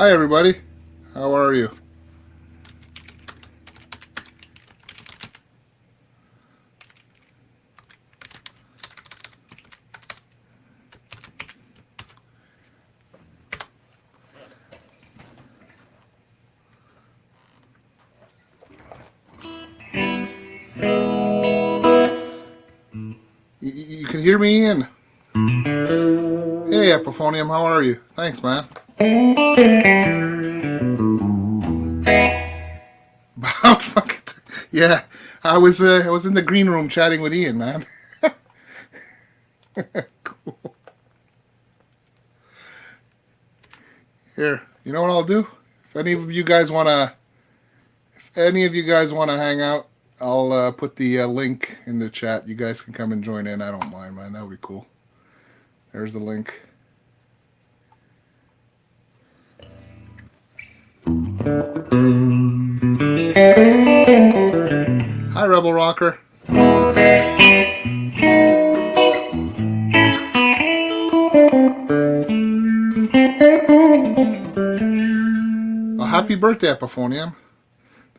Hi, everybody. How are you? You can hear me, Ian? Hey, Epiphonium, how are you? Thanks, man. About fucking yeah, I was in the green room chatting with Ian, man. Cool. Here, you know what I'll do? If any of you guys wanna hang out, I'll put the link in the chat. You guys can come and join in. I don't mind, man. That would be cool. There's the link. Hi, Rebel Rocker. Well, happy birthday, Epiphonium.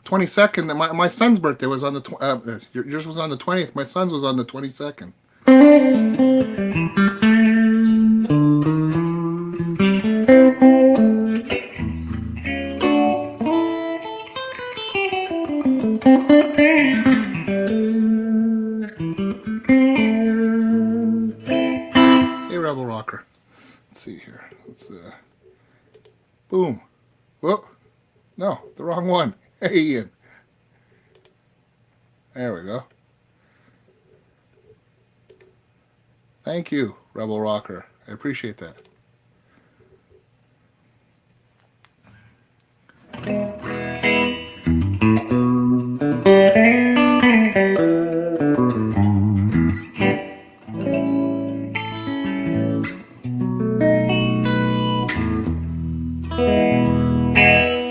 22nd. My son's birthday was on the yours was on the 20th. My son's was on the 22nd. Hey, Rebel Rocker. Let's see here. Let's boom. Whoop. No, the wrong one. Hey, Ian. There we go. Thank you, Rebel Rocker. I appreciate that.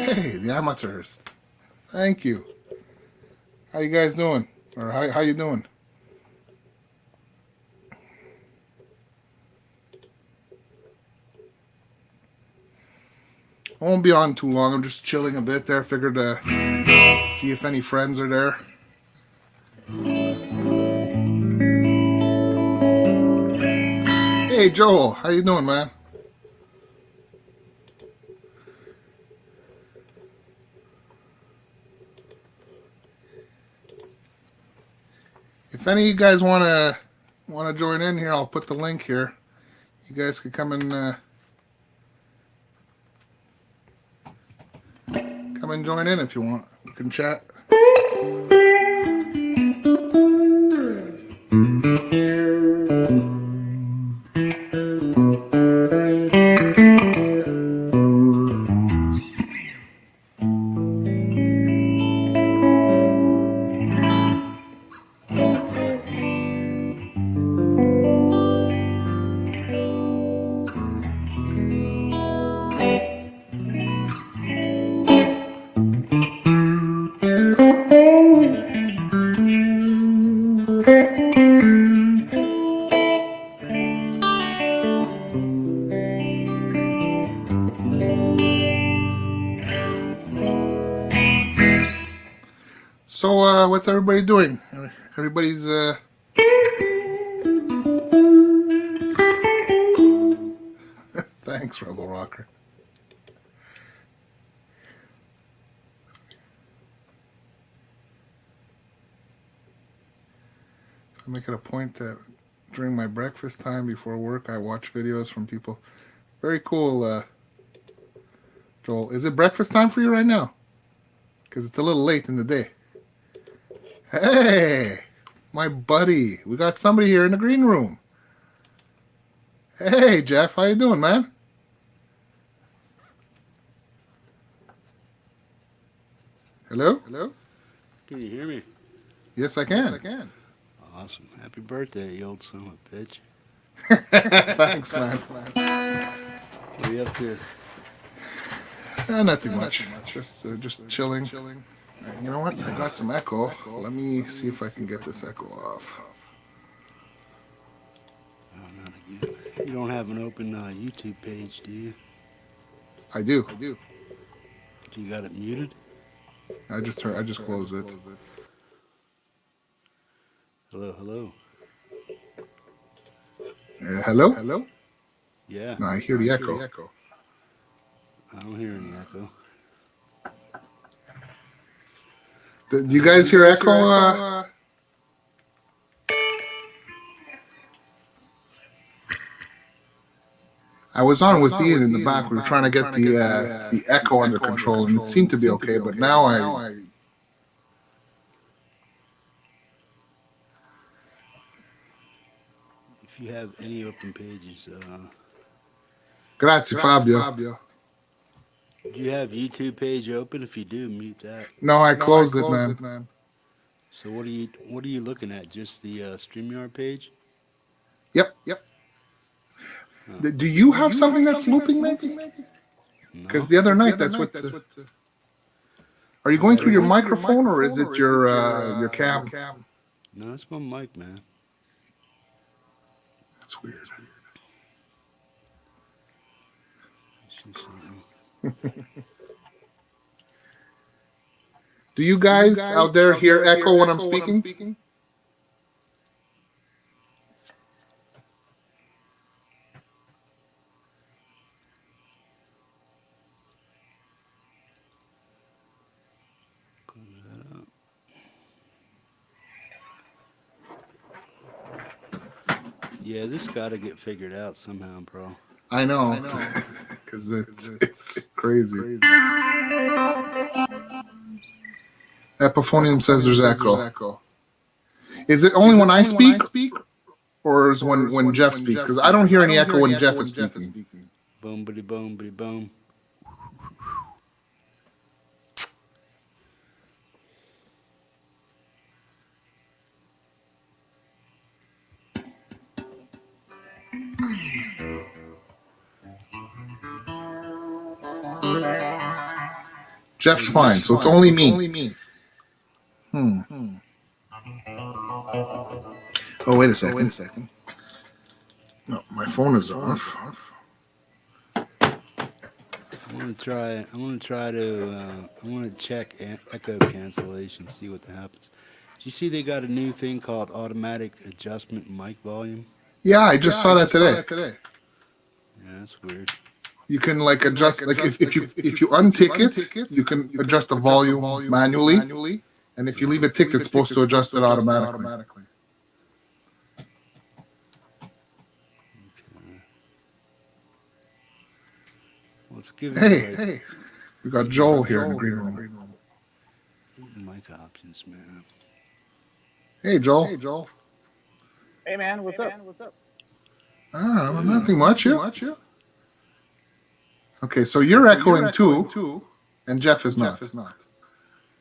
Hey, the amateurs. Thank you. How you guys doing? Or how you doing? I won't be on too long. I'm just chilling a bit there. Figured to see if any friends are there. Hey, Joel. How you doing, man? If any of you guys wanna join in here, I'll put the link here. You guys can come and join in if you want. We can chat. So, what's everybody doing? Everybody's thanks, Rebel Rocker. I make it a point that during my breakfast time before work, I watch videos from people. Very cool, Joel. Is it breakfast time for you right now? Because it's a little late in the day. Hey, my buddy. We got somebody here in the green room. Hey, Jeff. How you doing, man? Hello? Hello? Can you hear me? Yes, I can. Yes, I can. Awesome. Happy birthday, you old son of a bitch. Thanks, man. What are you up to? Nothing much. Just chilling. You know what? I got some echo. Let me see if I can get this echo off. Oh, not again. You don't have an open YouTube page, do you? I do. You got it muted? I just closed it. Hello, hello. Hello? Hello? Yeah, No, I hear the echo. I don't hear any echo. Do you guys hear echo? I was on with Ian in the back. We were trying to get the echo under control, and it seemed to be okay. But now I If you have any open pages, Grazie, Fabio. do you have YouTube page open? If you do, mute that. No, I closed it, man. So what are you looking at? Just the StreamYard page? Yep. Do you have something that's looping, maybe? Because No. the other night, that's what. Are you going through your microphone, or is it your cam? No, it's my mic, man. That's weird. See something. Do you guys out there hear echo when I'm speaking? Close that up. Yeah, this got to get figured out somehow, bro. I know. Because it's crazy. Epiphonium says there's echo. Is it only when I speak, or is when Jeff speaks? Because I don't hear any echo when Jeff is speaking. Boom, bitty, boom, bitty, boom. Jeff's fine, so it's only me. Oh, wait a second. No, my phone is off. I'm gonna check echo cancellation, see what happens. Do you see they got a new thing called automatic adjustment mic volume? Yeah, I just saw that today. Yeah, that's weird. You can adjust if you untick it, you can adjust the volume manually, and if you leave it ticked, it's supposed to adjust it automatically. Okay. Let's give it Hey, we got Joel here in the green room. Mic options, man. Hey, Joel. Hey man, what's up? Nothing much. You? Okay, so you're echoing too, and Jeff is not.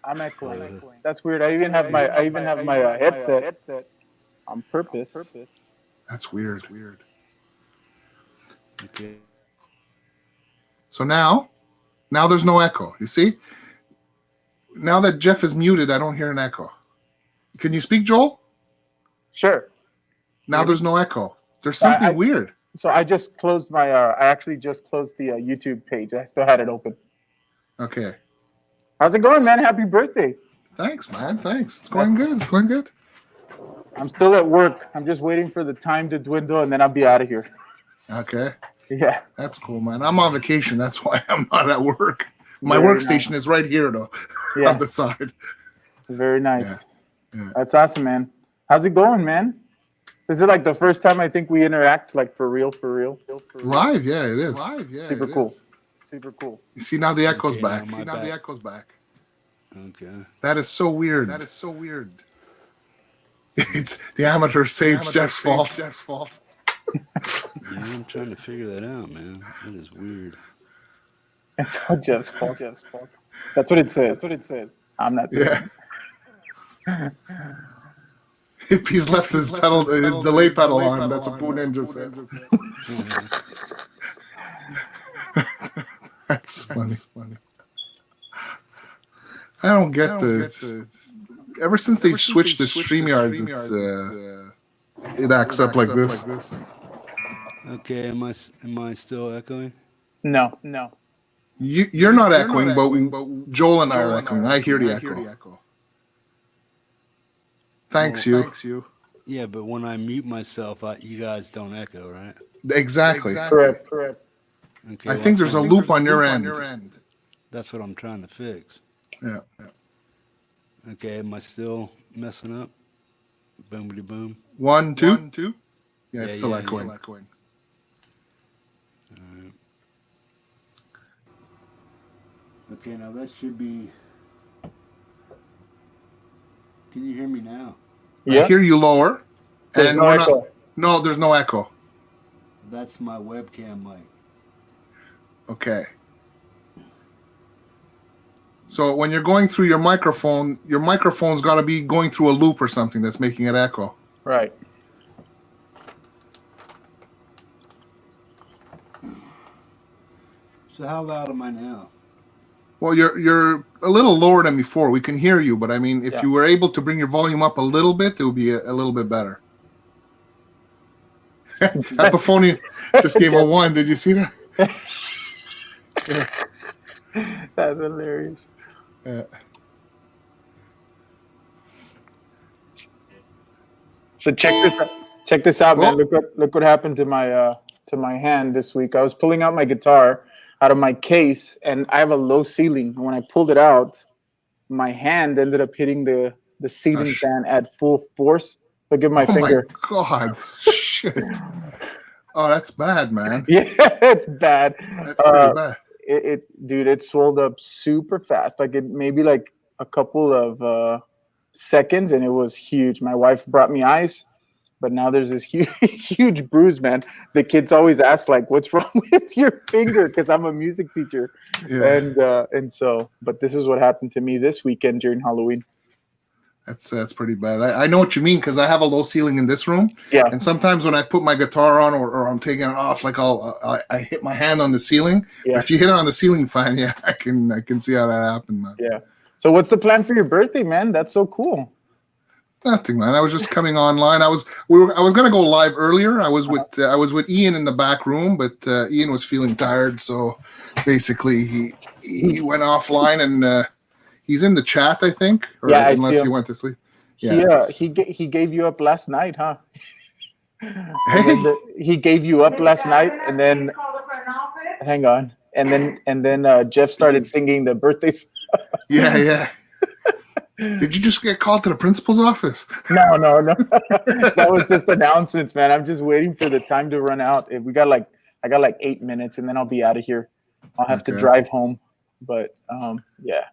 I'm echoing. That's weird. I even have my headset on purpose. That's weird. Okay. So now there's no echo. You see? Now that Jeff is muted, I don't hear an echo. Can you speak, Joel? Sure. Now there's no echo. There's something weird. So I just closed my. I actually just closed the YouTube page. I still had it open. Okay. How's it going, man? Happy birthday. Thanks, man. Thanks. It's going good. I'm still at work. I'm just waiting for the time to dwindle, and then I'll be out of here. Okay. Yeah. That's cool, man. I'm on vacation. That's why I'm not at work. My Very workstation is right here, though, on the side. Very nice. Yeah. That's awesome, man. How's it going, man? Is it like the first time I think we interact, like for real? Live, yeah, it is. Super cool. Super cool. You see, now the echo's Okay, back. the echo's back. Okay. That is so weird. It's the amateur sage Jeff's fault. Yeah, I'm trying to figure that out, man. That is weird. It's all Jeff's fault. That's what it says. I'm not saying. Yeah. He's left his delay pedal on. That's what Poo Ninja said. That's funny. I don't get the. Ever since they switched to StreamYards, it acts up like this. Okay, am I still echoing? No. You're not echoing, but Joel and I are echoing. I hear the echo. Thanks, you. Yeah, but when I mute myself, you guys don't echo, right? Exactly. Correct. Okay. I think there's a loop on your end. That's what I'm trying to fix. Yeah. Okay, am I still messing up? Boomity boom. 1, 2. Yeah, it's Yeah, still yeah, echoing. yeah. Okay, now that should be. Can you hear me now? Yeah. I hear you lower. There's And no we're echo. not. No, there's no echo. That's my webcam mic. Okay. So when you're going through your microphone's got to be going through a loop or something that's making it echo. Right. So how loud am I now? Well, you're a little lower than before. We can hear you, but I mean, if you were able to bring your volume up a little bit, it would be a little bit better. Epiphone just gave a 1. Did you see that? That's hilarious. So check this out, man. Look what happened to my hand this week. I was pulling out my guitar out of my case, and I have a low ceiling. When I pulled it out, my hand ended up hitting the ceiling fan at full force. Look at my finger. Oh my God! Shit! Oh, that's bad, man. Yeah, it's bad. That's pretty bad. Dude, it swelled up super fast. Like it maybe like a couple of seconds, and it was huge. My wife brought me ice, but now there's this huge bruise, man. The kids always ask like, "What's wrong with your finger?" Because I'm a music teacher, and so. But this is what happened to me this weekend during Halloween. That's pretty bad. I know what you mean because I have a low ceiling in this room. Yeah. And sometimes when I put my guitar on or I'm taking it off, like I hit my hand on the ceiling. Yeah. But if you hit it on the ceiling fan, yeah, I can see how that happened, man. Yeah. So what's the plan for your birthday, man? That's so cool. Nothing, man. I was just coming online. I was gonna go live earlier. I was with Ian in the back room, but Ian was feeling tired, so basically he went offline and. He's in the chat, I think. Or yeah, unless he went to sleep. Yeah, he gave you up last night, huh? Hey. He gave you up last night, and then hang on, and then Jeff started singing the birthday song. Yeah. Did you just get called to the principal's office? No. That was just announcements, man. I'm just waiting for the time to run out. I got like 8 minutes, and then I'll be out of here. I'll have to drive home, but yeah.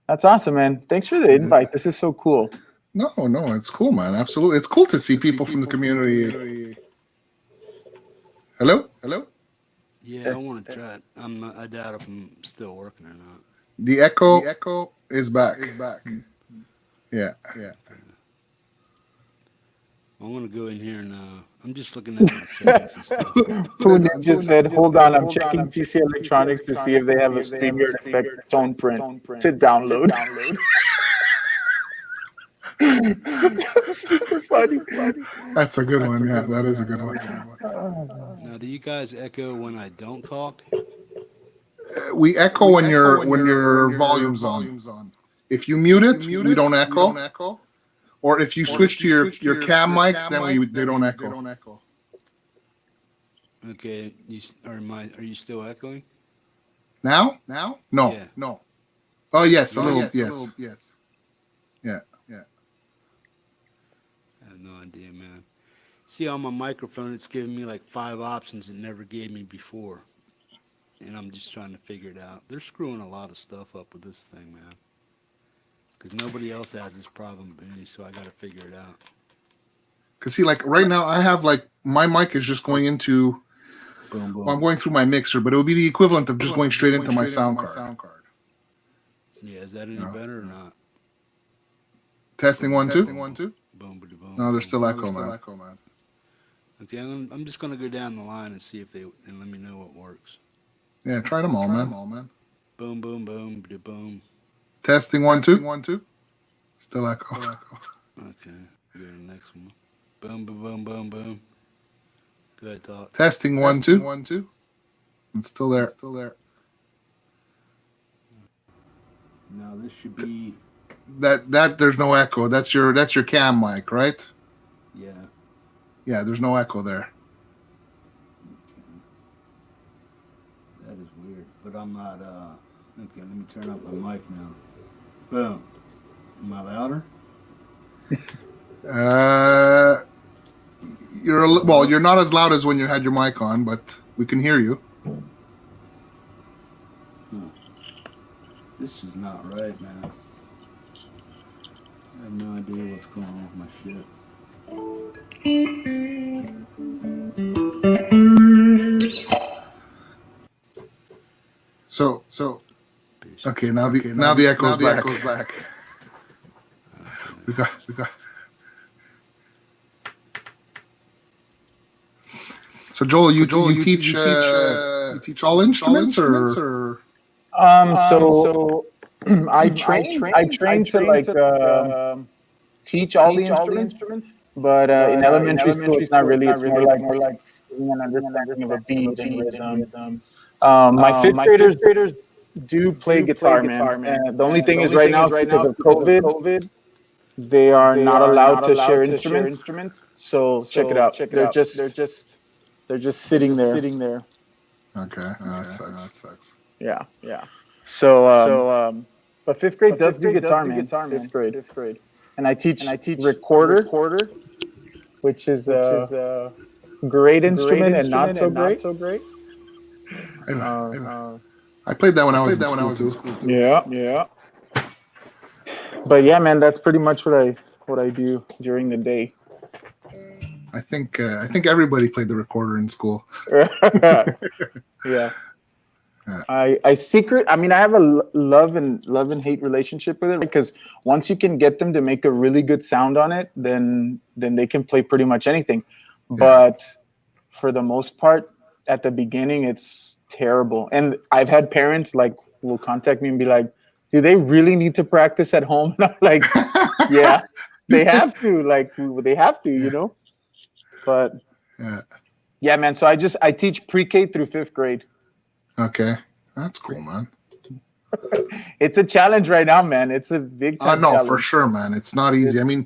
That's awesome, man. Thanks for the invite. This is so cool. No, it's cool, man. Absolutely. It's cool to see people from the community. Hello? Yeah, I want to try it. I doubt if I'm still working or not. The echo is back. Yeah. I want to go in here and I'm just looking at my settings and stuff. Poon just said, hold on, I'm checking TC Electronics to see if they have a StreamYard effect tone print to download. Super funny. That's a good one. Yeah, that is a good one. Now, do you guys echo when I don't talk? We echo when your volume's on. If you mute it, we don't echo. Or if you switch to your cam mic, then they don't echo. Okay, are you still echoing? Now? No. Yeah. No. Oh yes, a little. Yes. Yeah. I have no idea, man. See, on my microphone, it's giving me like 5 options it never gave me before. And I'm just trying to figure it out. They're screwing a lot of stuff up with this thing, man. Because nobody else has this problem but me, so I got to figure it out. Because see, like right now, I have like my mic is just going into. Boom, boom. Well, I'm going through my mixer, but it would be the equivalent of just going straight into my sound card. Yeah, is that any better or not? Testing 1 2. Boom, boom, boom. No, there's still echo, man. Okay, I'm just gonna go down the line and see if and let me know what works. Yeah, try them all, man. Boom, boom, boom, boom. Testing 1 2. Still echo. Okay, go to the next one. Boom, boom, boom, boom, boom. Good talk. Testing 1 2. It's still there. Now this should be, That there's no echo. That's your cam mic, right? yeah. Yeah, there's no echo there. Okay. That is weird, but I'm not. Okay, let me turn up my mic now. Boom. Am I louder? You're not as loud as when you had your mic on, but we can hear you. This is not right, man. I have no idea what's going on with my shit. So okay, now the echo's back. We got. So Joel, you teach all instruments or? So I train to like teach all the instruments, but in elementary school it's not really. It's more like getting an understanding of a beat and rhythm. My fifth graders do play guitar, man. The only thing is right now because of COVID, they are not allowed to share instruments. So check it out. They're just sitting there. Okay, that sucks. Yeah. So, but fifth grade does do guitar, man. Fifth grade, and I teach recorder, which is a great instrument and not so great. I played that when I was in school too. Yeah. But yeah, man, that's pretty much what I do during the day. I think everybody played the recorder in school. Yeah. I have a love and hate relationship with it, because once you can get them to make a really good sound on it, then they can play pretty much anything. Yeah. But for the most part, at the beginning, it's terrible. And I've had parents will contact me and be like, "Do they really need to practice at home?" And I'm like, "Yeah, they have to. They have to, you know." But yeah, man. So I teach pre-K through fifth grade. Okay, that's cool, man. It's a challenge right now, man. It's a big time. No, for sure, man. It's not easy. I mean,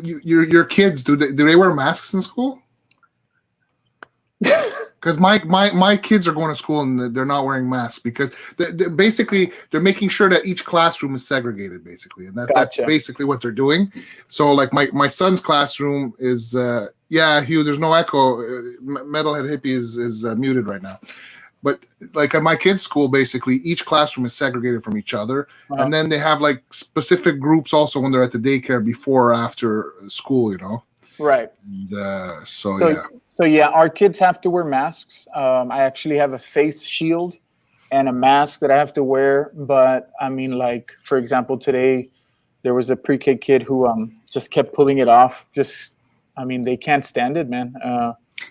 your kids, do they wear masks in school? Because my kids are going to school and they're not wearing masks because they're making sure that each classroom is segregated, basically, and that's basically what they're doing. So like my son's classroom is Hugh, there's no echo. Metalhead Hippie is muted right now. But like at my kids' school, basically each classroom is segregated from each other, and then they have like specific groups also when they're at the daycare before or after school, you know. Right. And, So yeah, our kids have to wear masks. I actually have a face shield and a mask that I have to wear. But I mean, like for example, today there was a pre-K kid who just kept pulling it off. They can't stand it, man.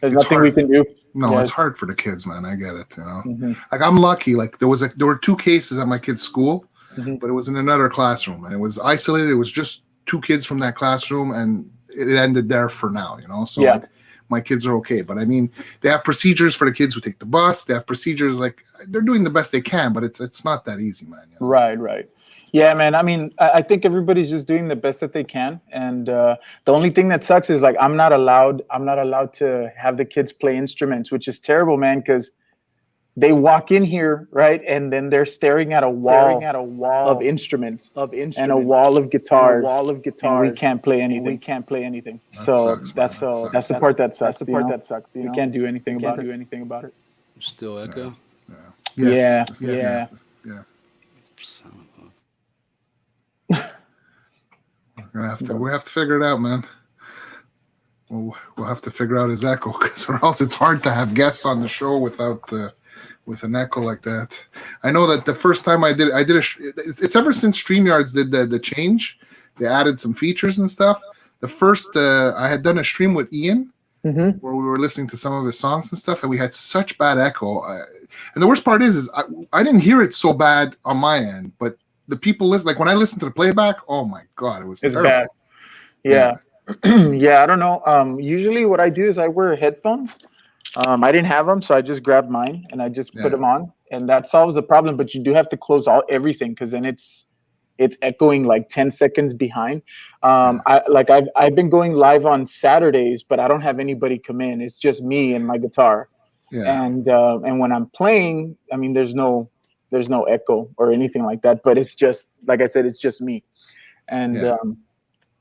There's nothing we can do. No, it's hard for the kids, man. I get it. You know, like I'm lucky. Like there were 2 cases at my kid's school, but it was in another classroom, and it was isolated. It was just 2 kids from that classroom, and it ended there for now. You know, so like, my kids are okay. But I mean, they have procedures for the kids who take the bus. They have procedures they're doing the best they can, but it's not that easy, man. You know? Right. Yeah, man. I mean, I think everybody's just doing the best that they can, and the only thing that sucks is I'm not allowed to have the kids play instruments, which is terrible, man, because they walk in here, right, and then they're staring at a wall of instruments and a wall of guitars, and we can't play anything. So that's the part that sucks. We can't do anything about it. Still echo? Yeah. Son of a... We have to figure it out, man. We'll have to figure out his echo, or else it's hard to have guests on the show with an echo like that. I know that the first time I did it's ever since StreamYards did the change, they added some features and stuff. The first I had done a stream with Ian where we were listening to some of his songs and stuff, and we had such bad echo. And the worst part is I didn't hear it so bad on my end, but the people listen, like when I listened to the playback, oh my god, it's terrible. Bad. Yeah. Yeah, I don't know. Usually what I do is I wear headphones. I didn't have them, so I just grabbed mine and I just put them on, and that solves the problem. But you do have to close everything, because then it's echoing like 10 seconds behind. I've been going live on Saturdays, but I don't have anybody come in. It's just me and my guitar. Yeah. And when I'm playing, I mean, there's no echo or anything like that, but it's just, like I said, it's just me. And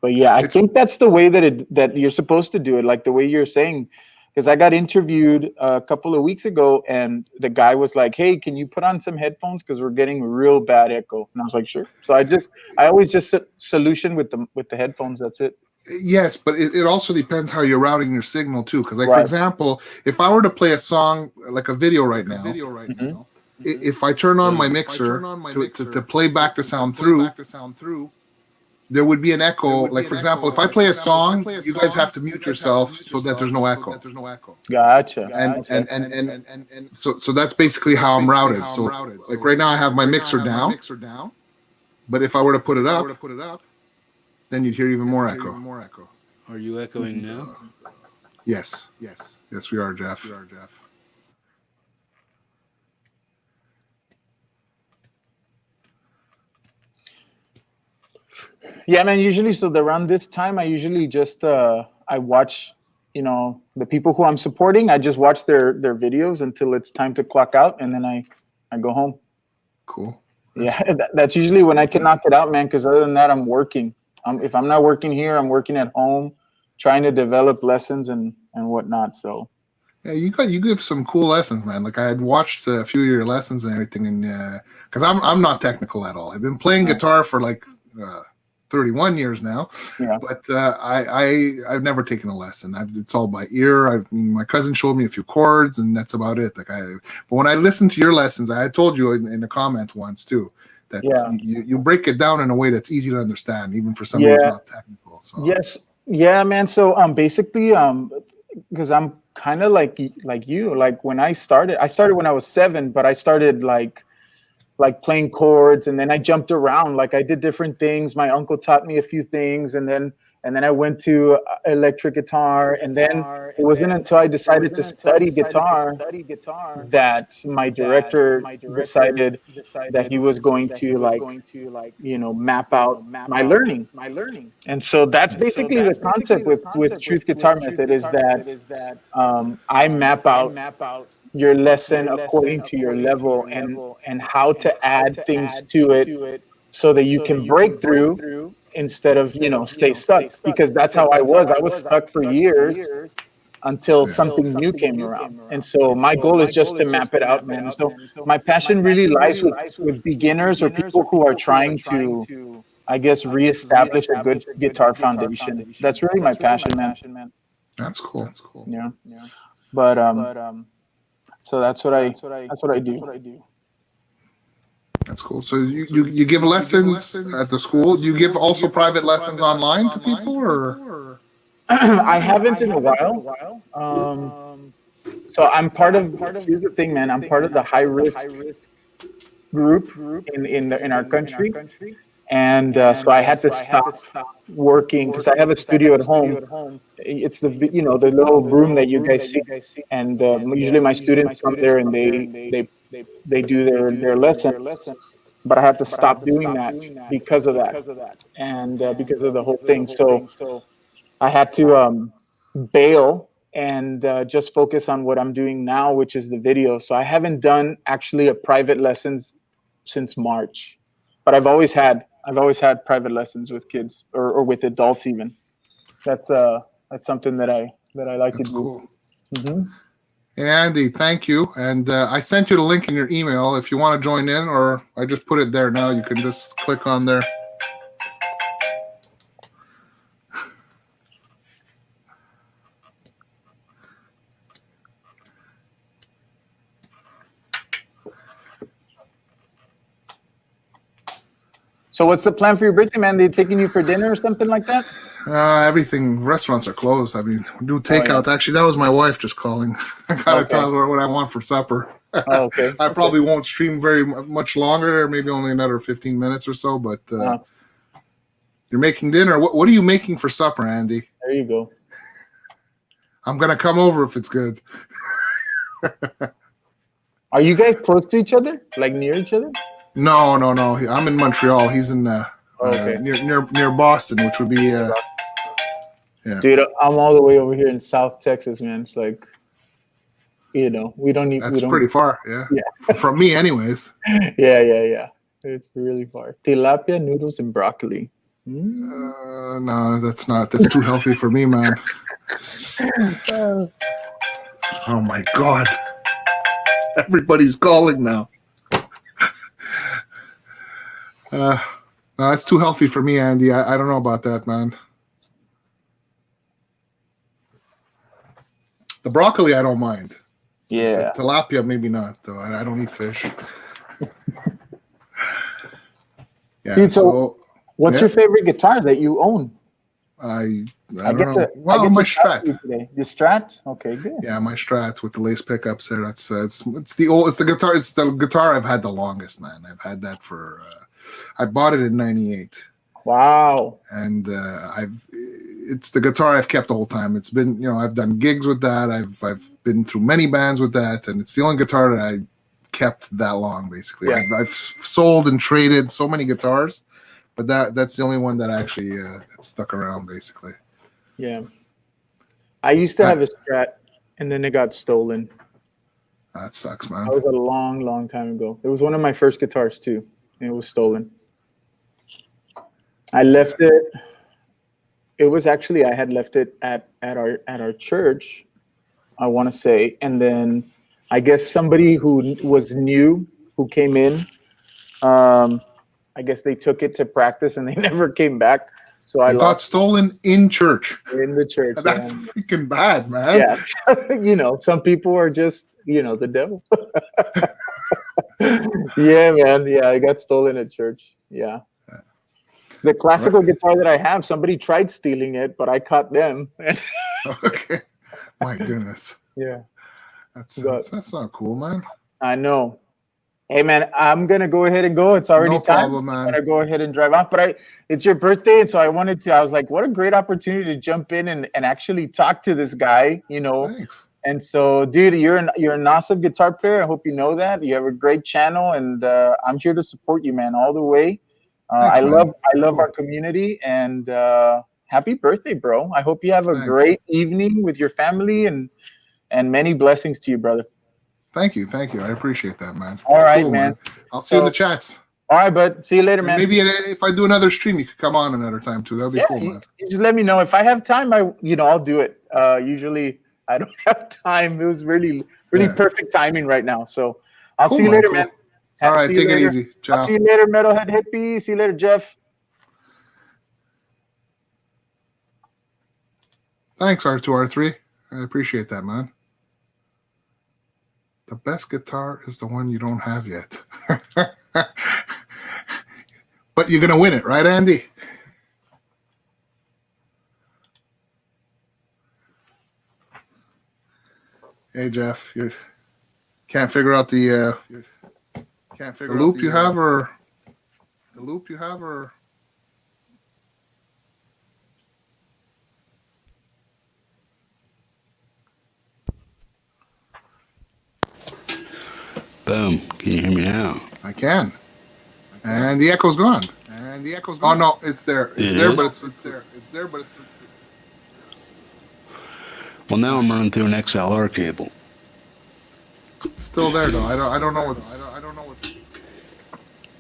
but yeah, I think that's the way that you're supposed to do it, like the way you're saying. Because I got interviewed a couple of weeks ago, and the guy was like, "Hey, can you put on some headphones, because we're getting real bad echo?" And I was like, "Sure." So I always just solution with the headphones. That's it. Yes, but it also depends how you're routing your signal too. Because, like, Right. for example, if I were to play a song, like a video right now, if I turn on my mixer to play back the sound through, there would be an echo. Like, for example, if I play a song, you guys have to mute yourself so that there's no echo. Gotcha. And so that's basically how I'm routed. So, like, right now I have my mixer down, but if I were to put it up, then you'd hear even more echo. Are you echoing now? Yes, we are, Jeff. Yeah, man. Usually, so around this time, I usually just I watch, the people who I'm supporting. I just watch their videos until it's time to clock out, and then I go home. Cool. That's usually when I can knock it out, man. Because other than that, I'm working. If I'm not working here, I'm working at home, trying to develop lessons and whatnot. So. Yeah, you give some cool lessons, man. Like, I had watched a few of your lessons and everything, and because I'm not technical at all. I've been playing guitar for like 31 years now, but I've never taken a lesson. It's all by ear. My cousin showed me a few chords, and that's about it. But when I listened to your lessons, I had told you in a comment once too that you break it down in a way that's easy to understand, even for somebody who's not technical. So. Yes, yeah, man. So basically, because I'm kind of like you. Like, when I started when I was 7, but I started like playing chords, and then I jumped around. Like, I did different things. My uncle taught me a few things, and then I went to electric guitar, and then it wasn't until I decided to study guitar that my director decided that he was going to map out my learning. And so that's basically the concept with Truth Guitar Method, is that I map out your lesson according to your level, and how to add things to it so that you can break through instead of stay stuck, because that's how I was stuck for years until something new came around. And so my goal is just to map it out, man. So my passion really lies with beginners or people who are trying to, I guess, reestablish a good guitar foundation. That's really my passion, man. That's cool. Yeah. But so that's what I do. That's cool. So you give lessons at the school? Do you give also private lessons online to people, or? I haven't in a while. So I'm part of. Here's the thing, man. I'm part of the high risk group in our country, and so I had to stop working because I have a studio at home. It's the little room that you guys see, and usually my students come there and they do their lesson, but I have to stop doing that because of that, and because of the whole thing. So I had to bail and just focus on what I'm doing now, which is the video. So I haven't done actually a private lessons since March, but I've always had private lessons with kids or with adults even. That's something that I like to do. Cool. Mm-hmm. Hey, Andy, thank you. And I sent you the link in your email if you want to join in, or I just put it there now. You can just click on there. So what's the plan for your birthday, man? They taking you for dinner or something like that? Everything. Restaurants are closed. I mean, we do takeout. Oh, yeah. Actually, that was my wife just calling. I gotta tell her what I want for supper. Oh, okay. I probably won't stream very much longer, maybe only another 15 minutes or so. But you're making dinner. What are you making for supper, Andy? There you go. I'm gonna come over if it's good. Are you guys close to each other? Like near each other? No. I'm in Montreal. He's in Okay. near Boston, which would be yeah. Dude, I'm all the way over here in South Texas, man. It's like, we don't need. That's pretty far. Yeah. Yeah. From me, anyways. Yeah. It's really far. Tilapia, noodles, and broccoli. No, that's not. That's too healthy for me, man. Oh my God! Everybody's calling now. No, it's too healthy for me, Andy. I don't know about that, man. The broccoli, I don't mind. Yeah. The tilapia, maybe not, though. I don't eat fish. Yeah. Dude, so what's your favorite guitar that you own? I I don't get know. to. Well, I get my to talk to you Strat. today. The Strat. Okay, good. Yeah, my Strat with the lace pickups there. That's it's the guitar. It's the guitar I've had the longest, man. I've had that for. I bought it in '98. Wow. And it's the guitar I've kept the whole time. It's been, I've done gigs with that. I've been through many bands with that, and it's the only guitar that I kept that long, basically. Yeah. I've sold and traded so many guitars, but that's the only one that actually that stuck around, basically. Yeah. I used to have a Strat, and then it got stolen. That sucks, man. That was a long, long time ago. It was one of my first guitars too, and it was stolen. I left it. It was actually I had left it at our church, I want to say, and then I guess somebody who was new who came in, I guess they took it to practice and they never came back. So I got stolen in church. In the church. That's freaking bad, man. Yeah, some people are just the devil. Yeah, man. Yeah, I got stolen at church. Yeah. The classical guitar that I have, somebody tried stealing it, but I caught them. Okay. My goodness. Yeah. That's not cool, man. I know. Hey, man, I'm going to go ahead and go. It's already no time. Problem, man. I'm going to go ahead and drive off. But it's your birthday, and so I was like, what a great opportunity to jump in and actually talk to this guy, Thanks. And so, dude, you're an awesome guitar player. I hope you know that. You have a great channel, and I'm here to support you, man, all the way. Thanks, I man. love our community, and happy birthday, bro. I hope you have a great evening with your family, and many blessings to you, brother. Thank you. I appreciate that, man. All right, man. I'll see you in the chats. All right, bud. See you later, man. Maybe if I do another stream, you could come on another time too. That'll be cool, man. You just let me know if I have time. I'll do it. Usually I don't have time. It was really perfect timing right now. So I'll see you later, man. All right, take it easy. Ciao. I'll see you later, Metalhead Hippie. See you later, Jeff. Thanks, R2R3. I appreciate that, man. The best guitar is the one you don't have yet. But you're going to win it, right, Andy? Hey, Jeff, you can't figure out the loop you have, or the loop you have, or Boom. Can you hear me now? I can. And the echo's gone. Oh no, it's there. It's there, but it's there. It's there, but it's. Well, now I'm running through an XLR cable. It's still there though. I don't know what's.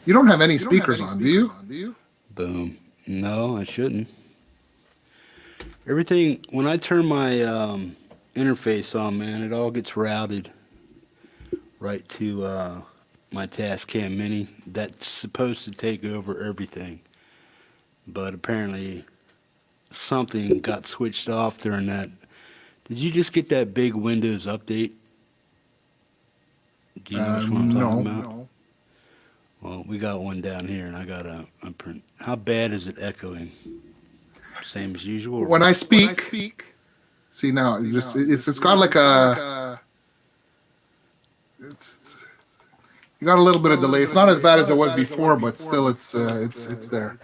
You don't have any speakers on, do you? Boom. No, I shouldn't. Everything, when I turn my interface on, man, it all gets routed right to my Tascam Mini. That's supposed to take over everything. But apparently something got switched off during that. Did you just get that big Windows update? Do you know what I'm talking about? No. Well, we got one down here, and I got a print. How bad is it echoing? Same as usual? When I speak, see now, it's got like a. It's you got a little bit of delay. It's not as bad as it was before, but still, it's there.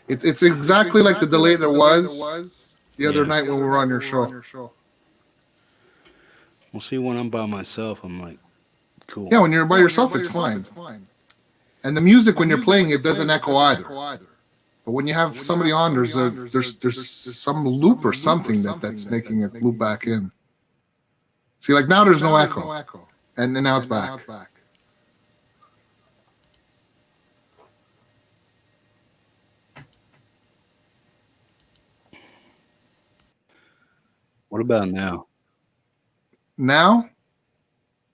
It's exactly like the delay there was the other night when we were on your show. Well, see, when I'm by myself, I'm like, cool. Yeah, when you're by yourself, it's fine. And the music when you're playing it doesn't echo either. But when you have somebody on, there's some loop or something that's making it loop back in. See, like now there's no echo, and now it's back. What about now? Now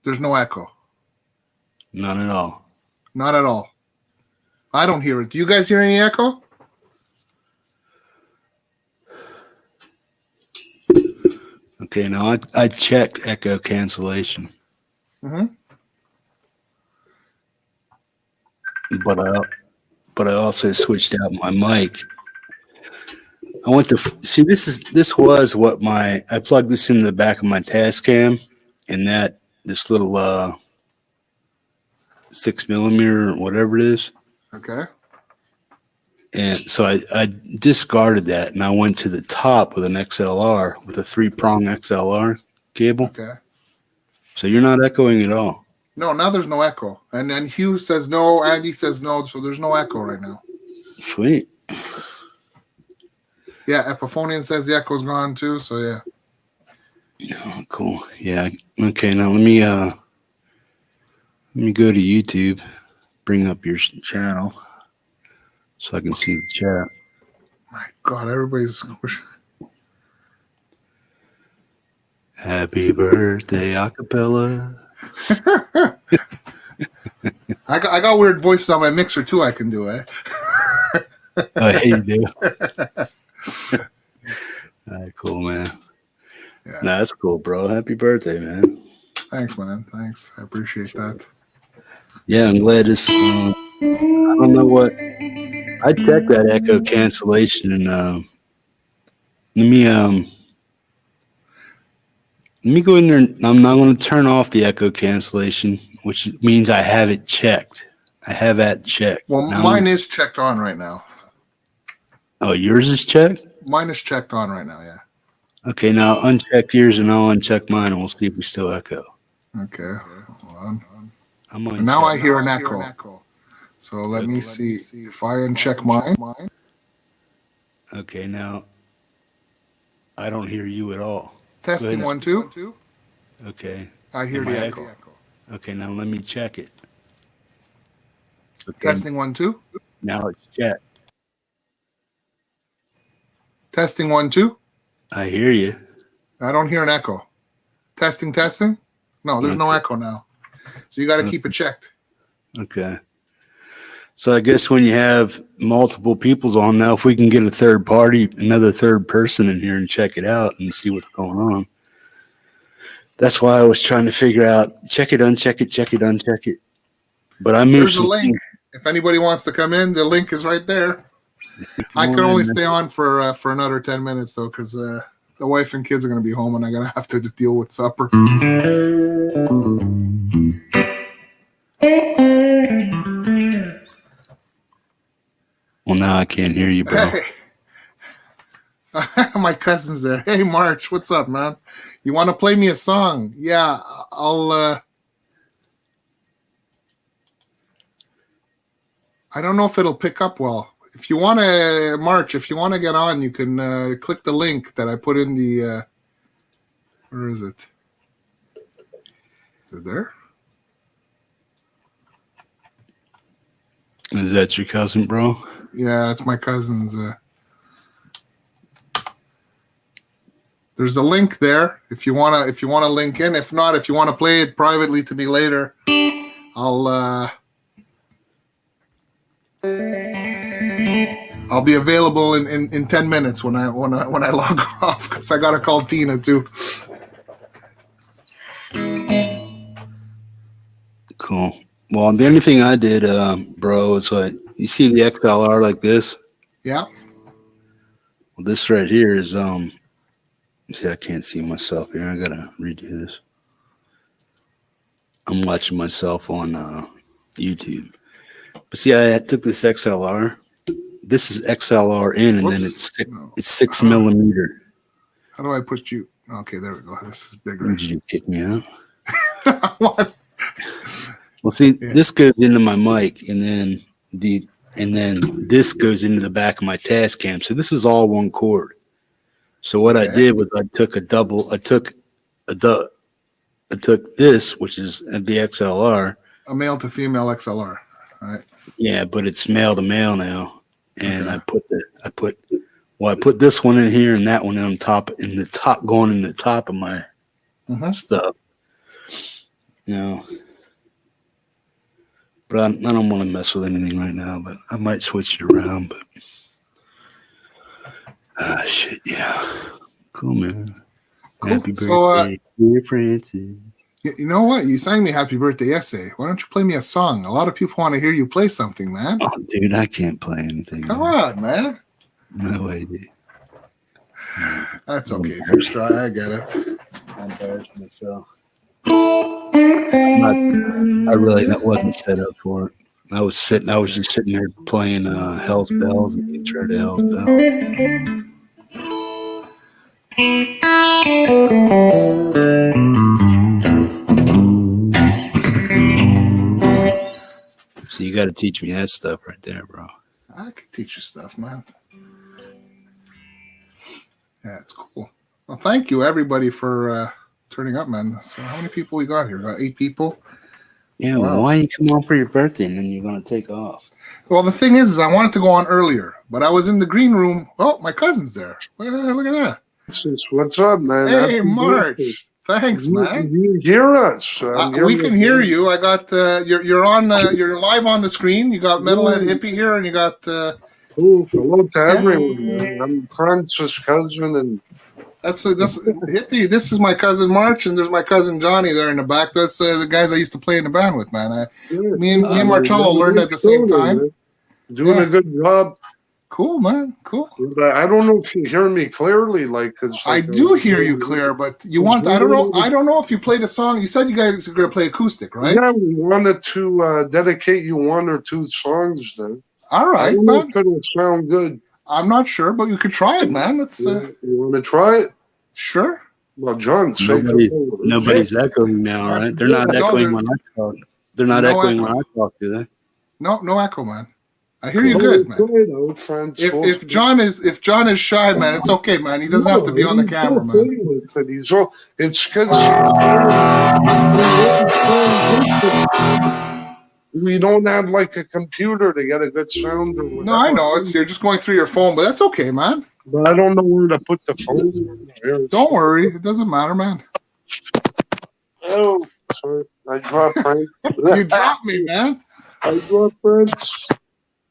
there's no echo, None at all. not at all. I don't hear it. Do you guys hear any echo? Okay, now I checked echo cancellation, Mm-hmm. but I also switched out my mic. I went to see this was what I plugged this into the back of my Tascam, and this little 6mm or whatever it is. Okay. And so I discarded that, and I went to the top with an XLR with a 3-prong XLR cable. Okay. So you're not echoing at all. No, now there's no echo. And then Hugh says no, Andy says no, so there's no echo right now. Sweet. Yeah, Epiphonian says the echo's gone too, so yeah. Oh, cool. Yeah. Okay, now let me go to YouTube, bring up your channel so I can see the chat. My God, everybody's. Happy birthday, acapella. I got weird voices on my mixer too. I can do it. Oh, hey, you do. All right, cool, man. Yeah. Nah, that's cool, bro. Happy birthday, man. Thanks, man. Thanks. I appreciate that. Yeah, I'm glad this. I don't know what. I checked that echo cancellation, and let me go in there. I'm not going to turn off the echo cancellation, which means I have it checked. I have that checked. Well, now, mine is checked on right now. Oh, yours is checked? Mine is checked on right now, yeah. Okay, now uncheck yours and I'll uncheck mine, and we'll see if we still echo. Okay. Hold on. I'm on. Now I hear an echo. So let me see if I uncheck mine. Okay, now I don't hear you at all. Testing 1, 2. Okay. I hear Am the I echo. Okay, now let me check it. Okay, Testing 1, 2. now it's checked. Testing 1, 2. I hear you. I don't hear an echo. Testing. No, there's no echo now. So you got to keep it checked. Okay. So I guess when you have multiple peoples on now, if we can get another third person in here and check it out and see what's going on. That's why I was trying to figure out, check it, uncheck it. But I moved There's a link. If anybody wants to come in, the link is right there. I can only stay on for another 10 minutes though, because the wife and kids are going to be home, and I'm going to have to deal with supper. Well, now I can't hear you, bro. Hey. My cousin's there. Hey, March, what's up, man? You want to play me a song? Yeah, I'll. I don't know if it'll pick up well. If you want to, March, if you want to get on, you can click the link that I put in the. Where is it? Is it there? Is that your cousin, bro? Yeah, it's my cousin's. There's a link there if you wanna link in. If not, if you want to play it privately to me later, I'll be available in 10 minutes when I log off, because I gotta call Tina too. Cool. Well, the only thing I did, bro, is like, you see the XLR like this? Yeah. Well, this right here is see, I can't see myself here. I gotta redo this. I'm watching myself on YouTube. But see, I took this XLR. This is XLR in, and then it's 6 millimeter. How do I put you? Okay, there we go. This is bigger. Did you kick me out? What? Well, see, Yeah. this goes into my mic, and then this goes into the back of my Tascam. So this is all one cord. So what I Okay. did was I took this, which is the XLR. A male to female XLR. All right. Yeah, but it's male to male now, and Okay. I put this one in here and that one on top, going in the top of my Mhm. stuff. You know, but I don't want to mess with anything right now. But I might switch it around. But shit, yeah, cool, man. Cool. Happy So, birthday, dear Francis. You know what? You sang me happy birthday yesterday. Why don't you play me a song? A lot of people want to hear you play something, man. Oh, dude, I can't play anything. Come man. on, man. No way, dude. That's okay. First try. I get it. I embarrassed myself. I really wasn't set up for it. I was just sitting there playing Hell's Bells and the intro to Hell's Bells. So you got to teach me that stuff right there, bro. I can teach you stuff, man. Yeah, it's cool. Well, thank you, everybody, for turning up, man. So how many people we got here? About 8 people? Yeah, Wow. well, why you come on for your birthday and then you're going to take off? Well, the thing is I wanted to go on earlier, but I was in the green room. Oh, my cousin's there. Look at that. What's up, man? Hey, Happy March. birthday. Thanks, man. You hear us? We can hear you. I got you're on. You're live on the screen. You got Metalhead Hippie here, and you got. Oh, hello to everyone, man. I'm Francis' cousin, and That's Hippie. This is my cousin March, and there's my cousin Johnny there in the back. That's the guys I used to play in the band with, man. Me and Marcello learned at the same time. Man. Doing Yeah. a good job. Cool, man. Cool. But I don't know if you hear me clearly, cause I do hear you clear, but you want. I don't know. I don't know if you played a song. You said you guys are going to play acoustic, right? Yeah, we wanted to dedicate you 1 or 2 songs then. All I right, don't know man. if it'll sound good. I'm not sure, but you could try it, man. Let's. You want to try it? Sure. Well, John, say Nobody's echoing now, right? They're not No, echoing they're- when I talk. They're not No echoing echo. when I talk, do they? No echo, man. I hear you good, man. If John is shy, man, it's okay, man. He doesn't have to be on the camera, man. It's because we don't have like a computer to get a good sound or whatever. No, I know you're just going through your phone, but that's okay, man. But I don't know where to put the phone. Don't worry, it doesn't matter, man. Oh, sorry. I dropped Frank. You dropped me, man. I dropped Frank.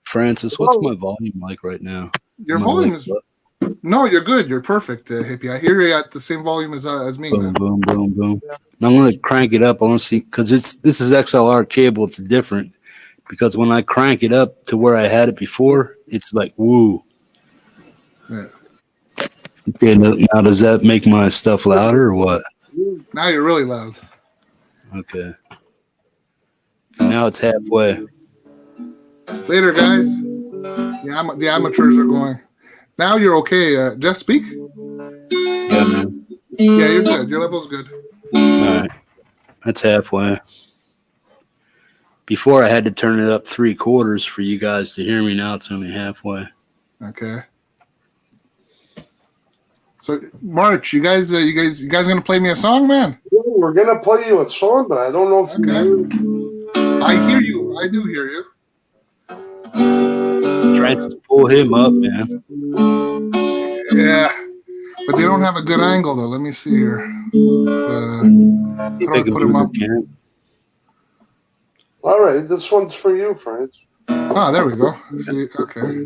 Francis, what's my volume like right now? Your Am I volume like, is no, you're good. You're perfect, Hippie. I hear you at the same volume as me, boom, man. boom, boom, boom. And I'm going to crank it up. I want to see because this is XLR cable. It's different because when I crank it up to where I had it before, it's like woo. Yeah. Okay, now does that make my stuff louder or what? Now you're really loud. Okay. Now it's halfway. Later, guys. The amateurs are going. Now you're okay. Jeff, speak. Yeah, man. Yeah, you're good. Your level's good. All right. That's halfway. Before I had to turn it up 3/4 for you guys to hear me. Now it's only halfway. Okay. So, March, you guys gonna play me a song, man? We're gonna play you a song, but I don't know if I hear you. I do hear you. Francis, pull him up, man. Yeah, but they don't have a good angle though. Let me see here. See if How do I I can put him move up? the camera. All right, this one's for you, Frank. Ah, there we go. See, okay.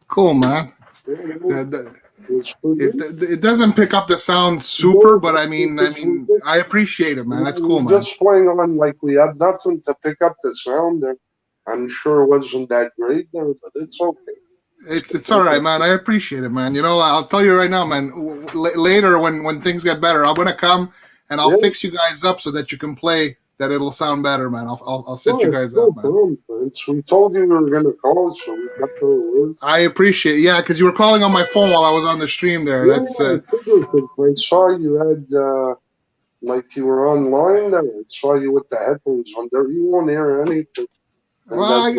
Cool, man. It doesn't pick up the sound super, but I mean, I appreciate it, man. That's cool, man. Just playing on like we had nothing to pick up the sound there. I'm sure it wasn't that great there, but it's okay. It's all right, man. I appreciate it, man. You know, I'll tell you right now, man. Later, when things get better, I'm gonna come and I'll fix you guys up so that you can play. That it'll sound better, man. I'll set you guys up, man. We told you we were gonna call, so we got the. I appreciate, because you were calling on my phone while I was on the stream there. Yeah, That's. I saw you had like you were online there. I saw you with the headphones on there. You won't hear anything. Well,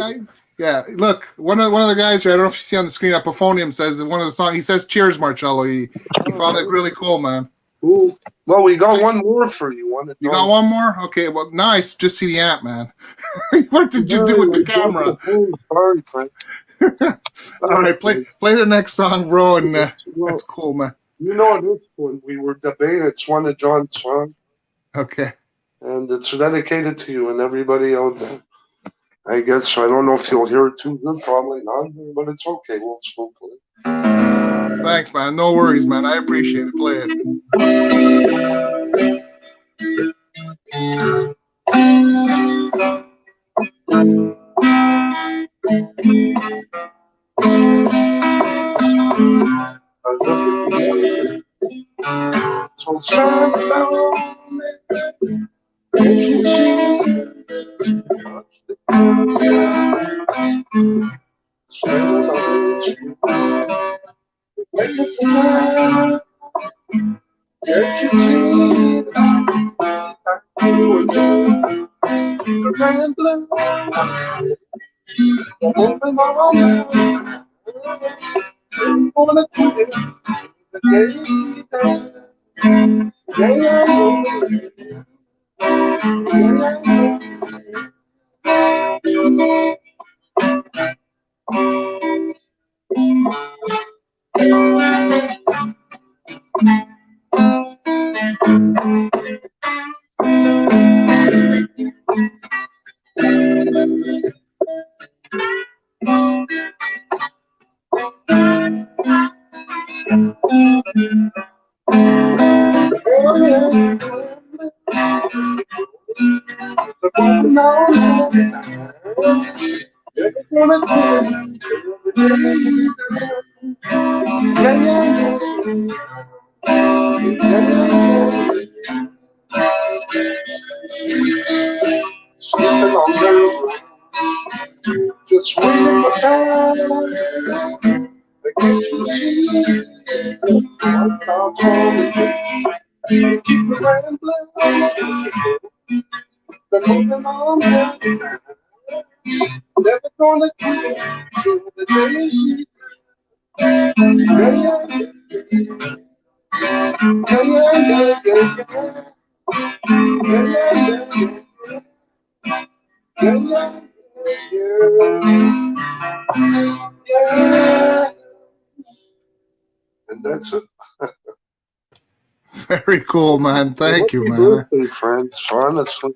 yeah. Look, one of the guys here. I don't know if you see on the screen. Apophonium says one of the songs. He says, "Cheers, Marcello." He found it really cool, man. Cool. Well, we got one more for you. You got one more? Okay, well, nice. Just see the amp, man. What did you do with the camera? Sorry, Frank. All right, play the next song, bro, and that's cool, man. You know this one. We were debating. It's one of John's songs. Okay. And it's dedicated to you and everybody out there. I guess I don't know if you'll hear it too good. Probably not, but it's okay. We'll still play. Thanks, man. No worries, man. I appreciate it. Play it. So sad about you see. Can't you see that you the rain blue? Open on I'm gonna do it just waiting for time. Can't you see? I'm not keep the rain blue. moving on. Never gonna quit till the day. Yeah, yeah, yeah, yeah, yeah, yeah. Yeah, yeah, yeah, yeah, yeah. And that's it. Very cool, man. Thank you, Happy man. birthday, friends. Honestly,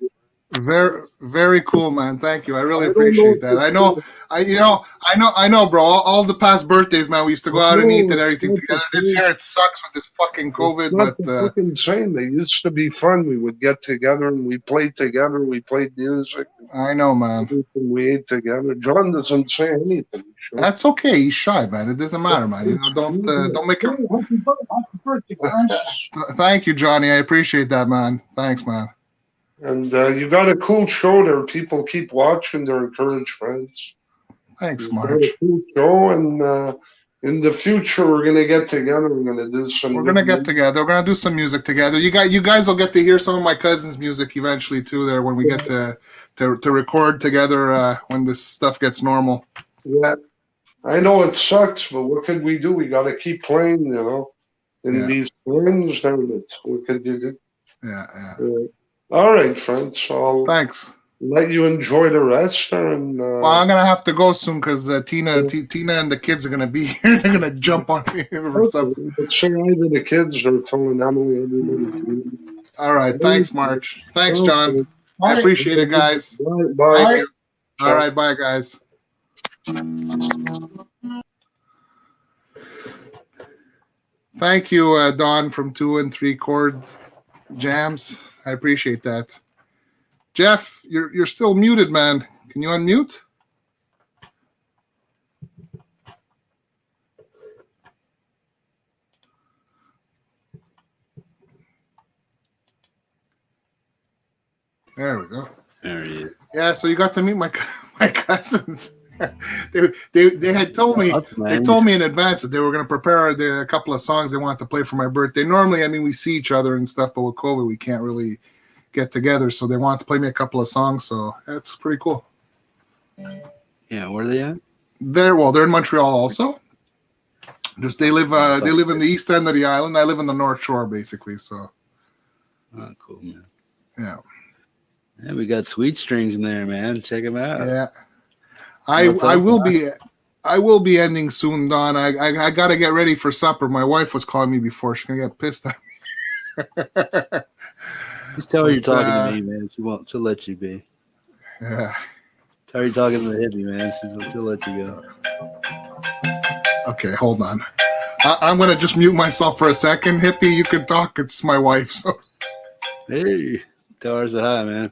Very, very cool, man. Thank you. I really I don't know appreciate if that. I it's know, I know, bro. All the past birthdays, man, we used to go out and eat and everything together. This year it sucks with this fucking COVID, it's not but the fucking same. They used to be fun. We would get together and we played together. We played music. I know, man. Everything we ate together. John doesn't say anything. Sure. That's okay. He's shy, man. It doesn't matter, man. You know, don't make him. Happy birthday, Francis. Thank you, Johnny. I appreciate that, man. Thanks, man. And you got a cool show there. People keep watching. They're encouraged, friends. Thanks, You got March. a cool show, and in the future we're gonna get together. We're gonna do some. We're gonna get together. We're gonna do some music together. You guys will get to hear some of my cousin's music eventually too. There when we get to record together when this stuff gets normal. Yeah, I know it sucks, but what could we do? We got to keep playing, you know. In Yeah. these times, damn it. What could you do? Yeah. All right, friends. I'll Thanks. let you enjoy the rest, and Well, I'm gonna have to go soon because Tina and the kids are gonna be here. They're gonna jump on me for something. but say hi to the kids. They're telling Emily everybody. Too. All right. Thanks, March. Thanks, John. Okay. I appreciate it, guys. Bye. Bye. Thank you. All right. Bye, guys. Thank you, Don from 2 and 3 Chords Jams. I appreciate that. Jeff, you're still muted, man. Can you unmute? There we go. There he is. Yeah, so you got to meet my cousins. they had told me in advance that they were going to prepare a couple of songs they wanted to play for my birthday. Normally, I mean, we see each other and stuff, but with COVID, we can't really get together. So they wanted to play me a couple of songs. So that's pretty cool. Yeah, where are they at? They're in Montreal also. Just they live in the east end of the island. I live in the North Shore, basically. So. Oh, cool, man. Yeah. Yeah, we got Sweet Strings in there, man. Check them out. Yeah. I will be ending soon, Don. I got to get ready for supper. My wife was calling me before. She's gonna get pissed at me. Just tell her you're talking to me, man. She'll let you be. Yeah. Tell her you're talking to the hippie, man. She'll let you go. Okay, hold on. I'm gonna just mute myself for a second. Hippie, you can talk. It's my wife. So. Hey, tell her say hi, man.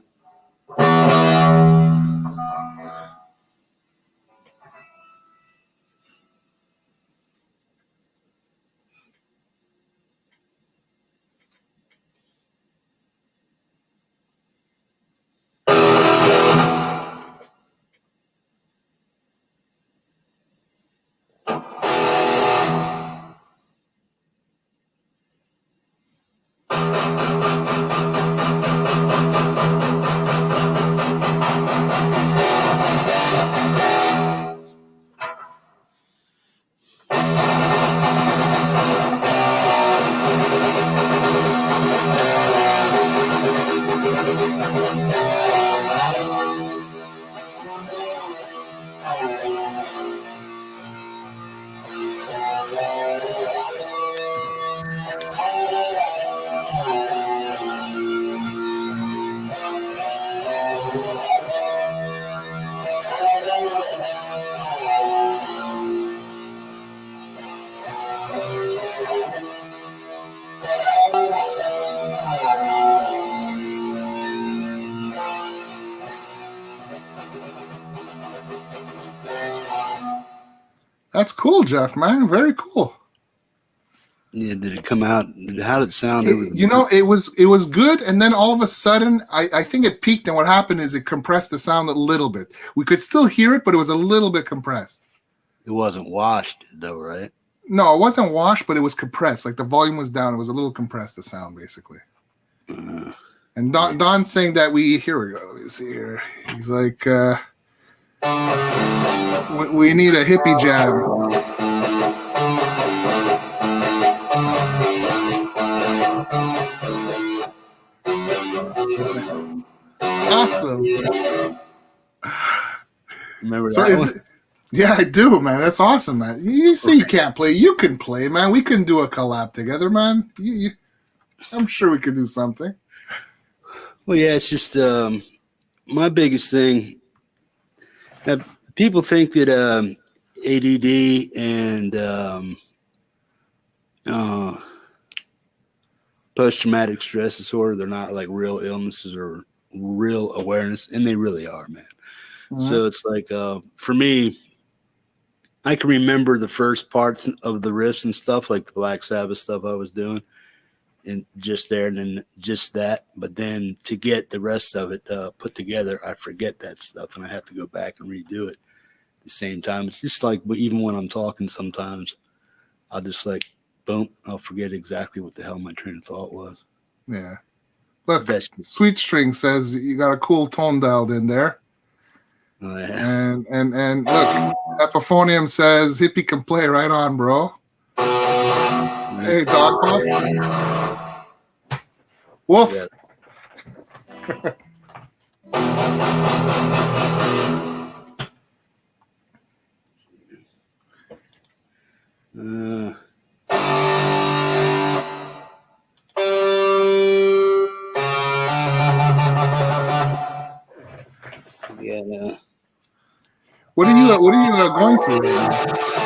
That's cool, Jeff, man. Very cool. Yeah, did it come out? How did it sound? It was good, and then all of a sudden, I think it peaked, and what happened is it compressed the sound a little bit. We could still hear it, but it was a little bit compressed. It wasn't washed, though, right? No, it wasn't washed, but it was compressed. Like the volume was down. It was a little compressed, the sound, basically. And Don's saying that here we go. Let me see here. He's like, we need a hippie jam. Awesome. Remember So that one? yeah, I do, man. That's awesome, man. You say you can't play. You can play, man. We can do a collab together, man. I'm sure we could do something. Well, yeah, it's just my biggest thing. Now, people think that ADD and post-traumatic stress disorder, they're not like real illnesses or real awareness, and they really are, man. Mhm. So it's like, for me, I can remember the first parts of the riffs and stuff, like the Black Sabbath stuff I was doing, and just there, and then just that. But then to get the rest of it put together, I forget that stuff, and I have to go back and redo it at the same time. It's just like, even when I'm talking, sometimes I'll just like, boom, I'll forget exactly what the hell my train of thought was. Yeah. Look, That's, Sweet String says you got a cool tone dialed in there. yeah. And look, Epiphonium says hippie can play. Right on, bro. Hey, Dog Pop. Wolf. Yeah. Yeah. What are you going through right now?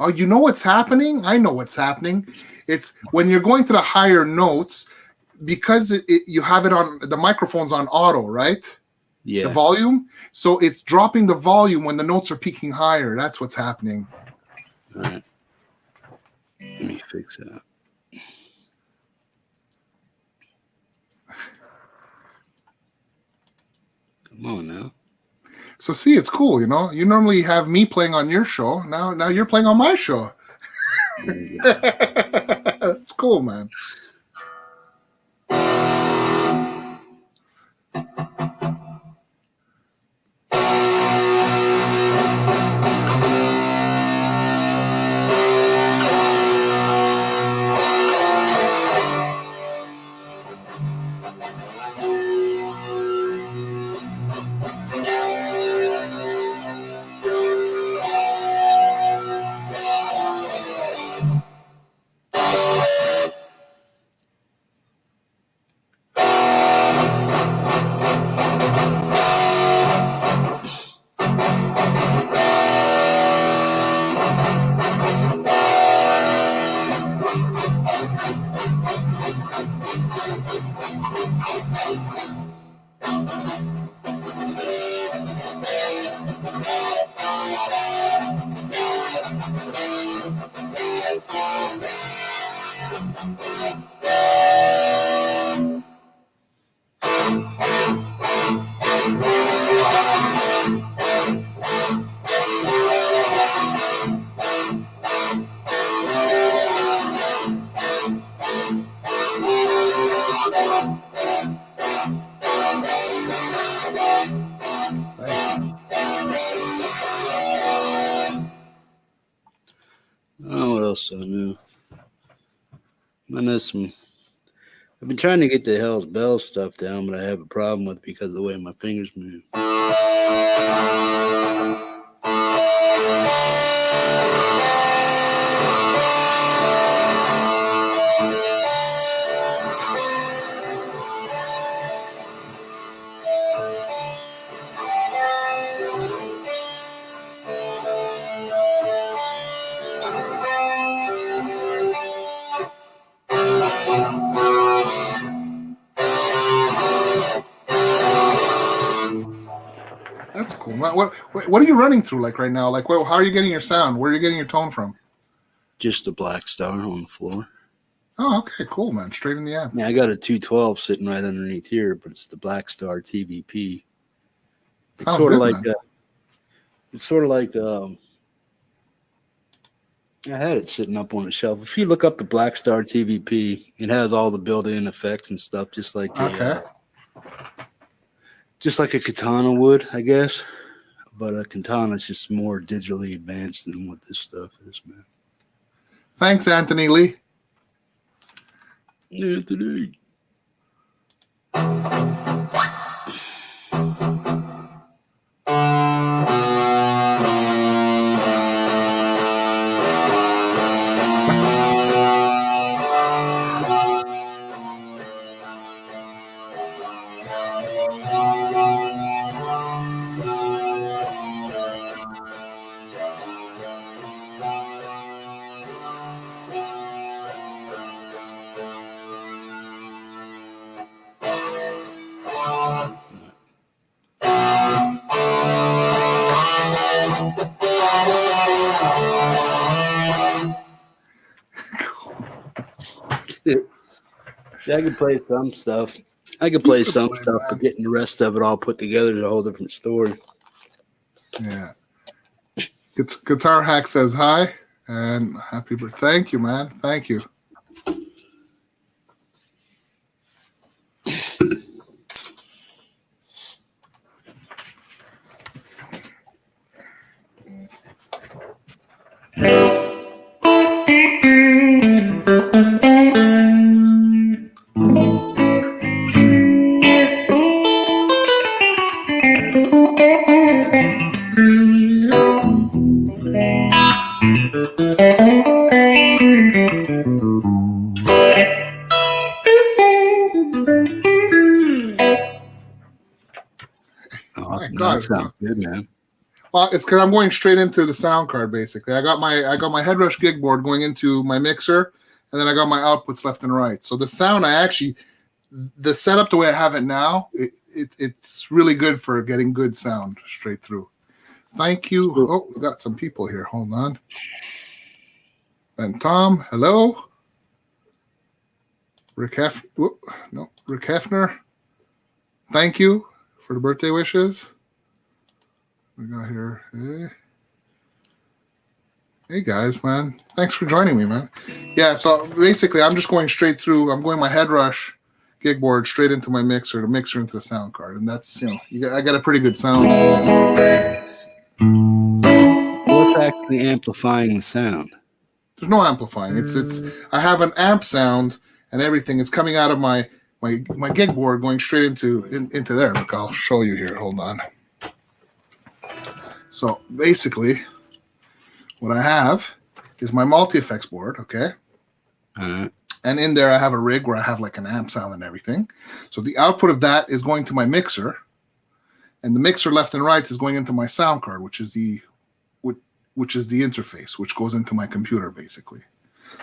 Oh, you know what's happening? I know what's happening. It's when you're going to the higher notes, because you have it on the microphone's on auto, right? Yeah. The volume. So it's dropping the volume when the notes are peaking higher. That's what's happening. All right. Let me fix that. Come on now. So see, it's cool, you know. You normally have me playing on your show. Now you're playing on my show. There you go. It's cool, man. Oh, what else I know? I know some. I've been trying to get the Hell's Bells stuff down, but I have a problem with it because of the way my fingers move. That's cool. What are you running through like right now? Like, how are you getting your sound? Where are you getting your tone from? Just a black star on the floor. Oh, okay, cool, man. Straight in the amp. Yeah, I got a 212 sitting right underneath here, but it's the Black Star TVP. It's Sounds sort of good, like man. it's sort of like I had it sitting up on the shelf. If you look up the Black Star TVP, it has all the built-in effects and stuff, just like Okay. just like a Katana would, I guess. But a Katana is just more digitally advanced than what this stuff is, man. Thanks, Anthony Lee. Anthony. Yeah, I can play some stuff. I can play some play, stuff, but man. getting the rest of it all put together is a whole different story. Yeah. Guitar Hack says hi and happy birthday. Thank you, man. Thank you. Oh, My that God. sounds good, man. Well, it's because I'm going straight into the sound card. Basically, I got my Headrush gig board going into my mixer, and then I got my outputs left and right. So the sound, the setup the way I have it now, it's really good for getting good sound straight through. Thank you. Oh, we got some people here. Hold on. And Tom, hello. Rick Hefner. Thank you for the birthday wishes. We got here. Hey guys, man. Thanks for joining me, man. Yeah, so basically I'm just going straight through. I'm going my Headrush gig board straight into my mixer, the mixer into the sound card. And that's, I got a pretty good sound. What's actually amplifying the sound? There's no amplifying. It's I have an amp sound and everything. It's coming out of my gig board going straight into there. Look, I'll show you here. Hold on. So basically, what I have is my multi-effects board, okay? And in there I have a rig where I have like an amp sound and everything. So the output of that is going to my mixer, and the mixer left and right is going into my sound card, which is the interface, which goes into my computer basically.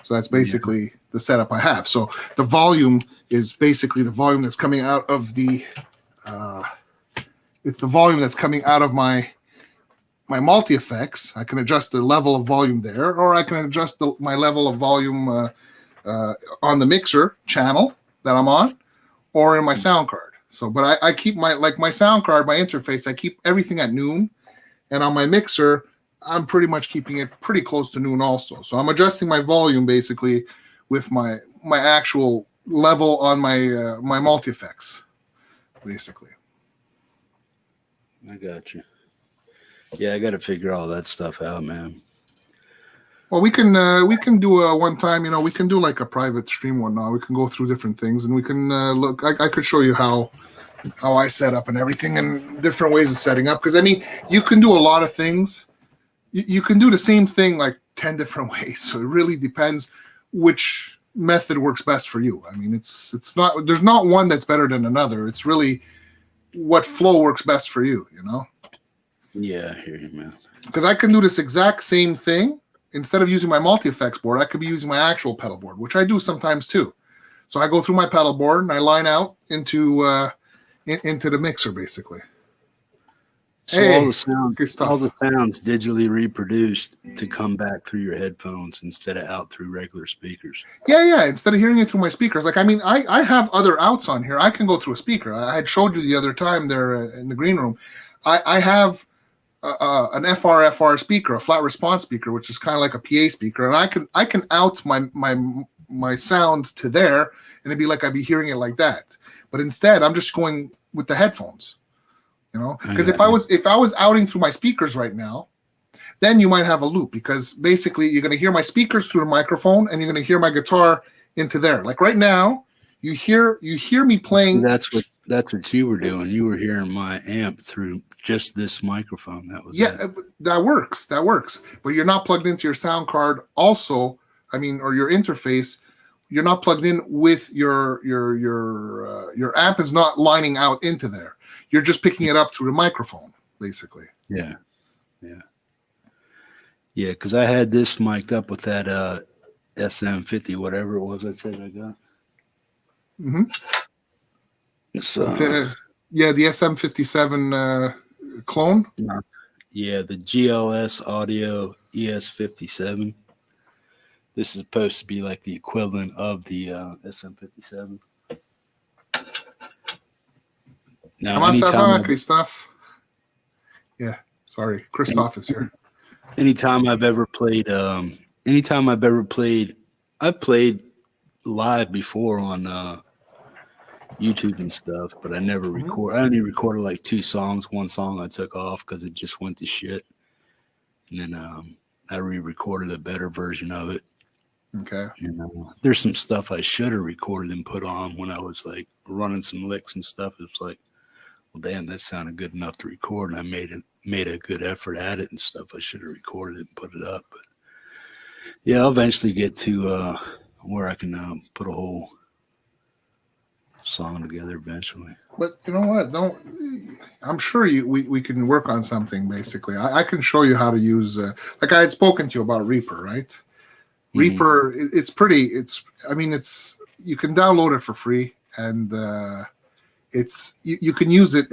So that's basically the setup I have. So the volume is basically the volume that's coming out of it's the volume that's coming out of my multi-effects. I can adjust the level of volume there, or I can adjust my level of volume on the mixer channel that I'm on, or in my sound card. So, but I keep my sound card, my interface, I keep everything at noon, and on my mixer, I'm pretty much keeping it pretty close to noon also. So I'm adjusting my volume basically with my actual level on my my multi-effects, basically. I got you. Yeah, I got to figure all that stuff out, man. Well, we can do a one time. We can do like a private stream one now. We can go through different things, and we can look. I could show you how I set up and everything, and different ways of setting up. Because I mean, you can do a lot of things. You can do the same thing like 10 different ways. So it really depends which method works best for you. I mean, it's not. There's not one that's better than another. It's really what flow works best for you. Yeah, I hear you, man. Because I can do this exact same thing. Instead of using my multi-effects board, I could be using my actual pedal board, which I do sometimes too. So I go through my pedal board and I line out into the mixer, basically. So Hey, all the sounds, good stuff. all the sounds digitally reproduced to come back through your headphones instead of out through regular speakers. Yeah. Instead of hearing it through my speakers, like I mean, I have other outs on here. I can go through a speaker. I had showed you the other time there in the green room. I have an FR speaker, a flat response speaker, which is kind of like a PA speaker, and I can out my sound to there, and it'd be like I'd be hearing it like that. But instead, I'm just going with the headphones. You know, because if I was outing through my speakers right now, then you might have a loop, because basically you're going to hear my speakers through the microphone and you're going to hear my guitar into there. Like right now, you hear me playing. That's what you were doing. You were hearing my amp through just this microphone. That was it. That works. But you're not plugged into your sound card. Also, I mean, or your interface. You're not plugged in with your amp is not lining out into there. You're just picking it up through the microphone, basically. Yeah. Because I had this mic'd up with that SM50, whatever it was. I said I got. Mm-hmm. So, the SM57 clone. Yeah, the GLS Audio ES57. This is supposed to be like the equivalent of the SM57. Now, Christophe. Yeah, sorry, Christophe is here. Anytime I've played live before on YouTube and stuff, but I never record. I only recorded like 2 songs. One song I took off because it just went to shit, and then I re-recorded a better version of it. Okay. There's some stuff I should have recorded and put on when I was like running some licks and stuff. It's like, well, damn, that sounded good enough to record, and I made a good effort at it and stuff. I should have recorded it and put it up, but yeah, I'll eventually get to where I can put a whole song together eventually. But you know what? I'm sure we can work on something. Basically, I can show you how to use. Like I had spoken to you about Reaper, right? Mm-hmm. Reaper, you can download it for free, and you can use it.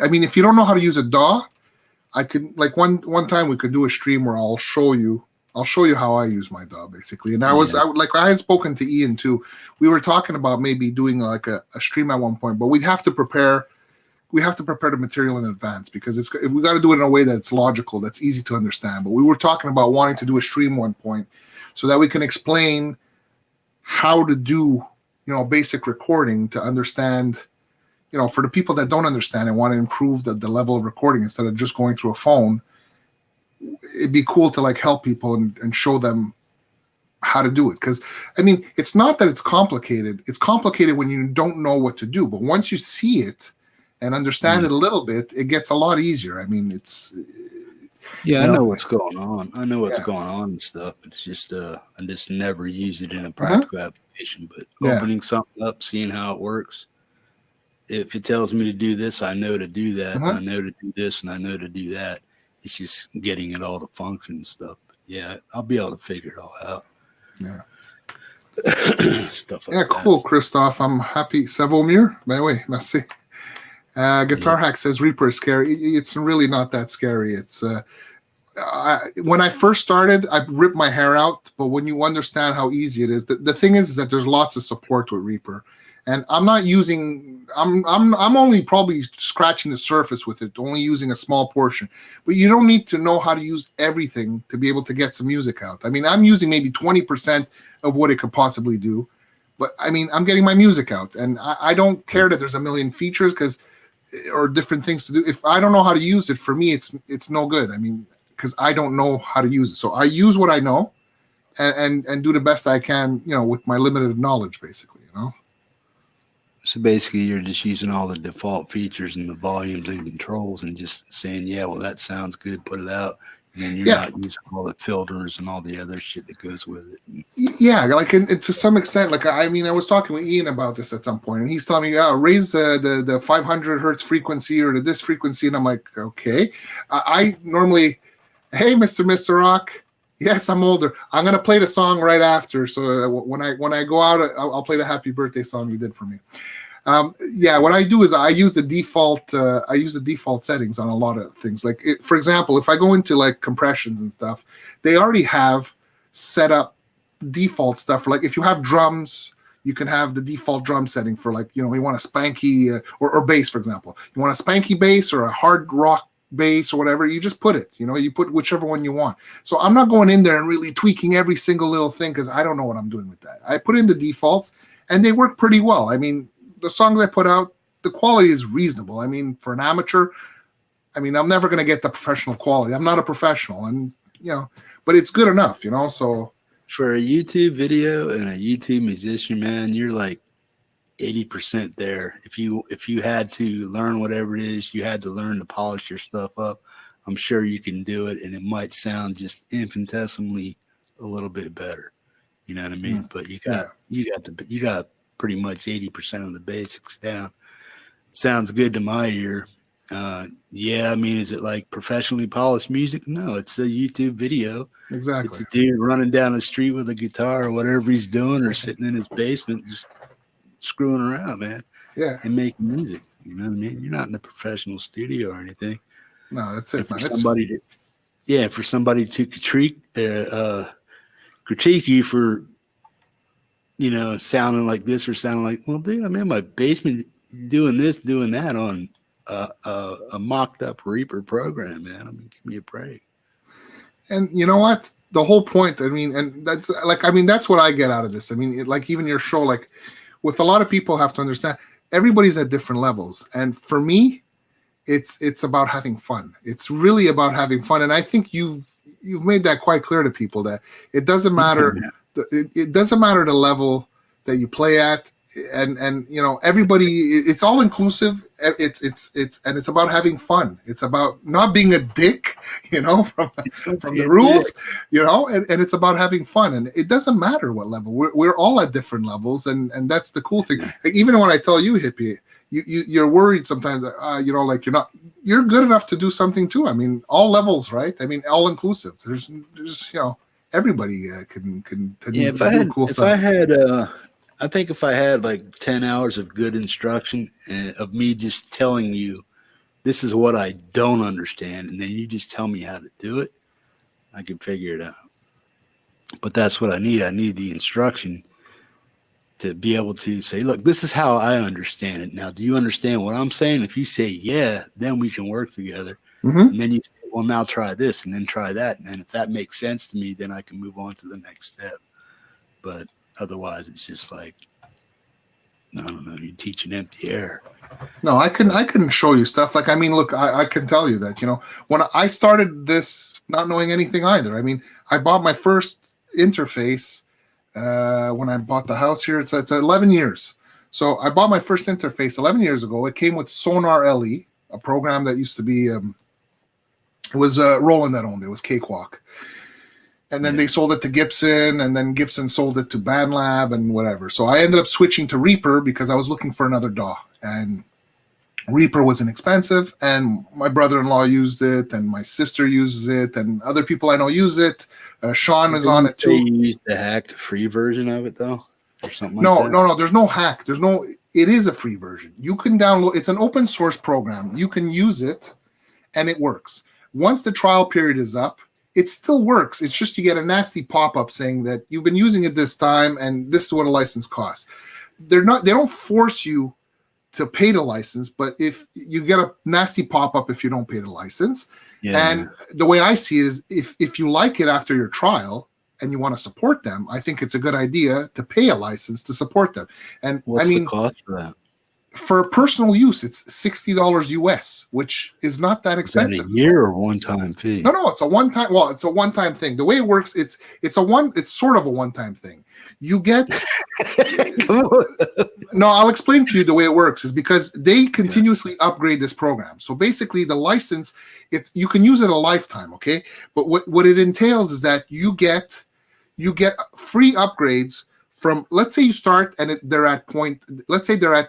I mean, if you don't know how to use a DAW, I can, like one time we could do a stream where I'll show you how I use my DAW basically. And I had spoken to Ian too. We were talking about maybe doing like a stream at one point, but we have to prepare the material in advance, because we got to do it in a way that's logical, that's easy to understand. But we were talking about wanting to do a stream one point so that we can explain how to do, basic recording to understand, for the people that don't understand and want to improve the level of recording instead of just going through a phone. It'd be cool to like help people and show them how to do it. Because I mean, it's not that it's complicated. It's complicated when you don't know what to do. But once you see it and understand it a little bit, it gets a lot easier. I mean, it's I know what's going on. I know what's going on and stuff. It's just I just never use it in a practical application. But opening something up, seeing how it works. If it tells me to do this, I know to do that. I know to do this, and I know to do that. It's just getting it all to function and stuff. But yeah, I'll be able to figure it all out. Yeah. Stuff like that. Cool, Christophe. I'm happy. Savomir, by the way, merci. Guitar Hack says Reaper is scary. It's really not that scary. It's when I first started, I ripped my hair out. But when you understand how easy it is, the thing is that there's lots of support with Reaper. And I'm only probably scratching the surface with it, only using a small portion. But you don't need to know how to use everything to be able to get some music out. I mean, I'm using maybe 20% of what it could possibly do. But I mean, I'm getting my music out. And I don't care that there's a million features or different things to do. If I don't know how to use it, for me, it's no good. I mean, because I don't know how to use it. So I use what I know and do the best I can, with my limited knowledge, basically, So basically, you're just using all the default features and the volumes and controls and just saying, that sounds good, put it out. And then you're not using all the filters and all the other shit that goes with it. Yeah, like to some extent, like I was talking with Ian about this at some point, and he's telling me, raise the 500 hertz frequency or this frequency. And I'm like, okay. I normally, hey, Mr. Rock. Yes, I'm older. I'm gonna play the song right after. So when I go out, I'll play the happy birthday song you did for me. Yeah, what I do is I use the default. I use the default settings on a lot of things. Like, for example, if I go into like compressions and stuff, they already have set up default stuff. Like if you have drums, you can have the default drum setting for like, you want a spanky or bass, for example. You want a spanky bass or a hard rock bass or whatever. You just put it. You put whichever one you want. So I'm not going in there and really tweaking every single little thing because I don't know what I'm doing with that. I put in the defaults and they work pretty well. I mean, the songs I put out, the quality is reasonable. I mean, for an amateur, I'm never going to get the professional quality. I'm not a professional, and but it's good enough, So for a YouTube video and a YouTube musician, man, you're like 80% there. If you had to learn whatever it is, you had to learn to polish your stuff up. I'm sure you can do it, and it might sound just infinitesimally a little bit better. You know what I mean? But you got pretty much 80% of the basics down. Sounds good to my ear. Is it like professionally polished music? No, it's a YouTube video. Exactly. It's a dude running down the street with a guitar or whatever he's doing, or sitting in his basement just screwing around, man. Yeah. And making music. You know what I mean? You're not in a professional studio or anything. No, that's it, for man. somebody to critique you for sounding like this or sounding like, well, dude, I'm in my basement doing this, doing that on a mocked up Reaper program, man. Give me a break. And you know what? The whole point, and that's that's what I get out of this. Like even your show, like with a lot of people have to understand, everybody's at different levels. And for me, it's about having fun. It's really about having fun. And I think you've made that quite clear to people that it doesn't matter. It doesn't matter the level that you play at, and everybody. It's all inclusive. It's about having fun. It's about not being a dick, from the rules, and it's about having fun. And it doesn't matter what level. We're all at different levels, and that's the cool thing. Like, even when I tell you, Hippie, you're worried sometimes. You're good enough to do something too. All levels, right? All inclusive. There's everybody can do cool stuff. I think if I had like 10 hours of good instruction of me just telling you, this is what I don't understand, and then you just tell me how to do it, I can figure it out. But that's what I need. I need the instruction to be able to say, look, this is how I understand it. Now, do you understand what I'm saying? If you say, yeah, then we can work together. Mm-hmm. And then you say, well, now try this and then try that. And then if that makes sense to me, then I can move on to the next step. But otherwise, it's just like, I don't know, you teach an empty air. No, I can show you stuff. Like, look, I can tell you that, when I started this, not knowing anything either. I bought my first interface when I bought the house here. It's 11 years. So I bought my first interface 11 years ago. It came with Sonar LE, a program that used to be, it was Roland that owned it. It was Cakewalk. And then they sold it to Gibson, and then Gibson sold it to BandLab and whatever. So I ended up switching to Reaper because I was looking for another DAW. And Reaper was inexpensive, and my brother-in-law used it, and my sister uses it, and other people I know use it. Sean is on it too. You used the hacked free version of it though, or something like that? No. There's no hack. It is a free version. You can download. It's an open source program. You can use it, and it works. Once the trial period is up, it still works. It's just you get a nasty pop-up saying that you've been using it this time, and this is what a license costs. They don't force you to pay the license, but if you get a nasty pop-up if you don't pay the license. And the way I see it is if you like it after your trial and you want to support them, I think it's a good idea to pay a license to support them. And what's the cost for that? For personal use, it's $60 US, which is not that expensive. Is that a year or one-time fee? No, it's a one-time. Well, it's a one-time thing. The way it works, it's sort of a one-time thing. You get. No, I'll explain to you the way it works. Is because they continuously upgrade this program. So basically, the license, you can use it a lifetime, okay? But what it entails is that you get free upgrades. From, let's say you start and they're at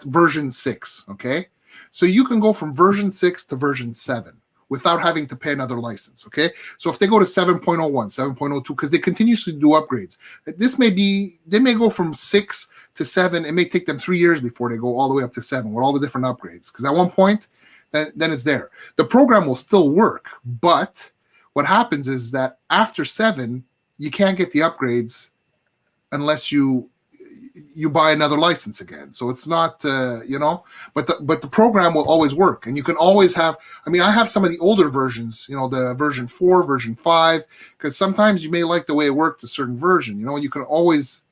version 6, okay? So you can go from version 6 to version 7 without having to pay another license, okay? So if they go to 7.01, 7.02, because they continuously do upgrades. They may go from 6 to 7, it may take them 3 years before they go all the way up to 7 with all the different upgrades. Because at one point, then it's there. The program will still work, but what happens is that after 7, you can't get the upgrades unless you buy another license again. So it's not, but the program will always work, and you can always have. I mean, I have some of the older versions, the version 4, version 5, because sometimes you may like the way it worked a certain version. You can always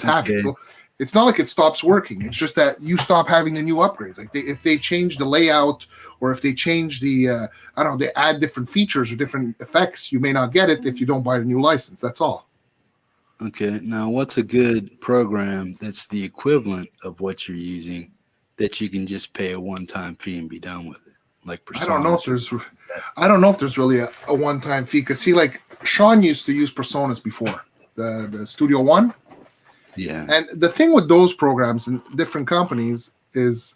have it. So it's not like it stops working. It's just that you stop having the new upgrades. Like if they change the layout, or if they change the, they add different features or different effects, you may not get it if you don't buy the new license. That's all. Okay. Now, what's a good program that's the equivalent of what you're using that you can just pay a one-time fee and be done with it? Like Personas. I don't know if there's really a one-time fee. Because see, like Sean used to use Personas before, the Studio One. Yeah. And the thing with those programs in different companies is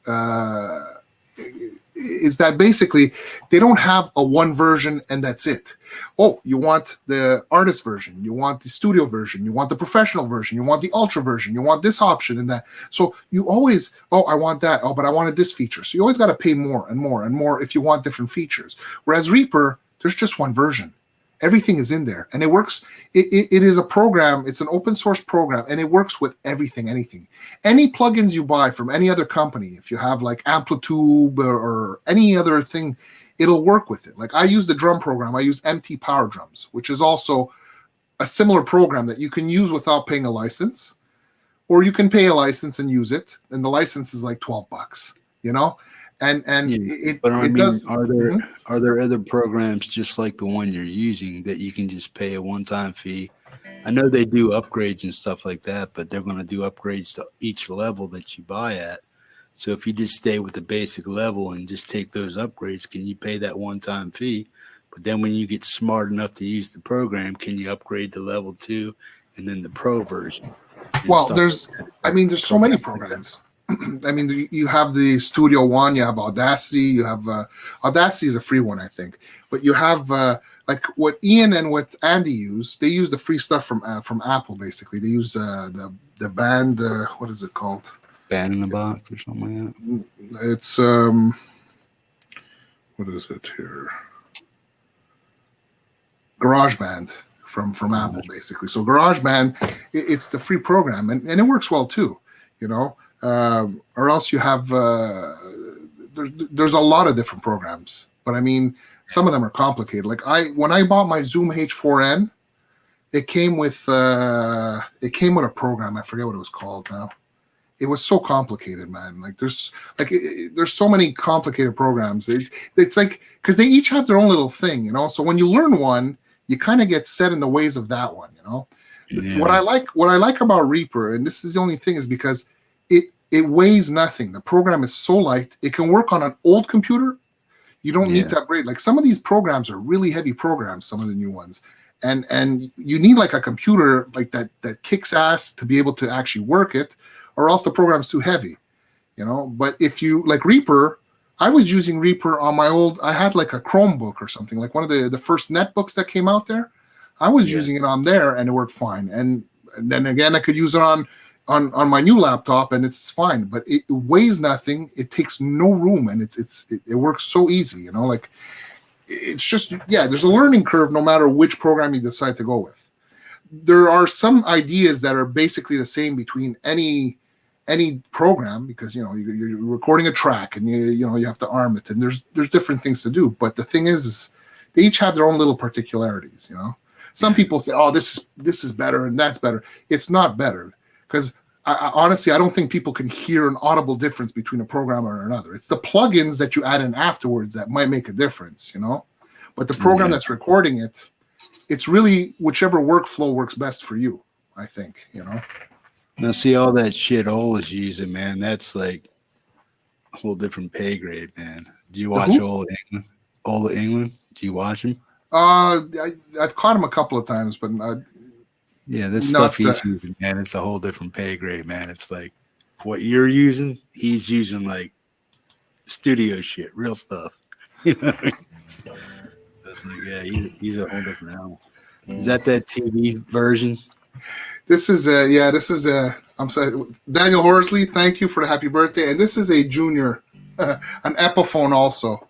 that basically they don't have a one version and that's it. Oh, you want the artist version, you want the studio version, you want the professional version, you want the ultra version, you want this option and that. So you always, I want that. Oh, but I wanted this feature. So you always got to pay more and more and more if you want different features. Whereas Reaper, there's just one version. Everything is in there, and it works. It is a program. It's an open source program, and it works with everything, anything. Any plugins you buy from any other company, if you have like Amplitude or any other thing, it'll work with it. Like I use the drum program. I use MT Power Drums, which is also a similar program that you can use without paying a license, or you can pay a license and use it, and the license is like $12, And does. Are there other programs just like the one you're using that you can just pay a one-time fee? I know they do upgrades and stuff like that, but they're going to do upgrades to each level that you buy at. So if you just stay with the basic level and just take those upgrades, can you pay that one-time fee? But then when you get smart enough to use the program, can you upgrade to level 2 and then the pro version? Well, there's so many programs. I mean, you have the Studio One, you have Audacity, you have Audacity is a free one, I think, but you have like what Ian and what Andy use. They use the free stuff from Apple. Basically, they use the band. What is it called? Band in the Box or something like that. It's what is it here? GarageBand from Apple, basically. So GarageBand, it's the free program, and it works well too. Or else you have there's a lot of different programs, but I mean some of them are complicated. Like when I bought my Zoom H4n, it came with a program. I forget what it was called now. It was so complicated, man. Like there's so many complicated programs. It's like because they each have their own little thing, So when you learn one, you kind of get set in the ways of that one, Yeah. What I like about Reaper, and this is the only thing, is because it weighs nothing. The program is so light. It can work on an old computer. You don't need to upgrade. Like some of these programs are really heavy programs, some of the new ones. And you need like a computer like that kicks ass to be able to actually work it, or else the program's too heavy. But if you like Reaper, I was using Reaper on my I had like a Chromebook or something, like one of the first netbooks that came out there. I was using it on there and it worked fine. And then again, I could use it on my new laptop and it's fine, but it weighs nothing. It takes no room and it works so easy, like it's just, there's a learning curve no matter which program you decide to go with. There are some ideas that are basically the same between any program, because you're recording a track and you have to arm it, and there's different things to do. But the thing is they each have their own little particularities. Some people say, oh, this is better and that's better. It's not better, because I honestly don't think people can hear an audible difference between a program or another. It's the plugins that you add in afterwards that might make a difference, But the program that's recording it, it's really whichever workflow works best for you, I think, Now, see, all that shit Ole is using, man, that's like a whole different pay grade, man. Do you watch Ole England? Do you watch him? I've caught him a couple of times, but this stuff he's using, man, it's a whole different pay grade, man. It's like what you're using, he's using like studio shit, real stuff. That's like, he's a whole different animal. Is that TV version? This is I'm sorry, Daniel Horsley. Thank you for the happy birthday. And this is a junior, an Epiphone also.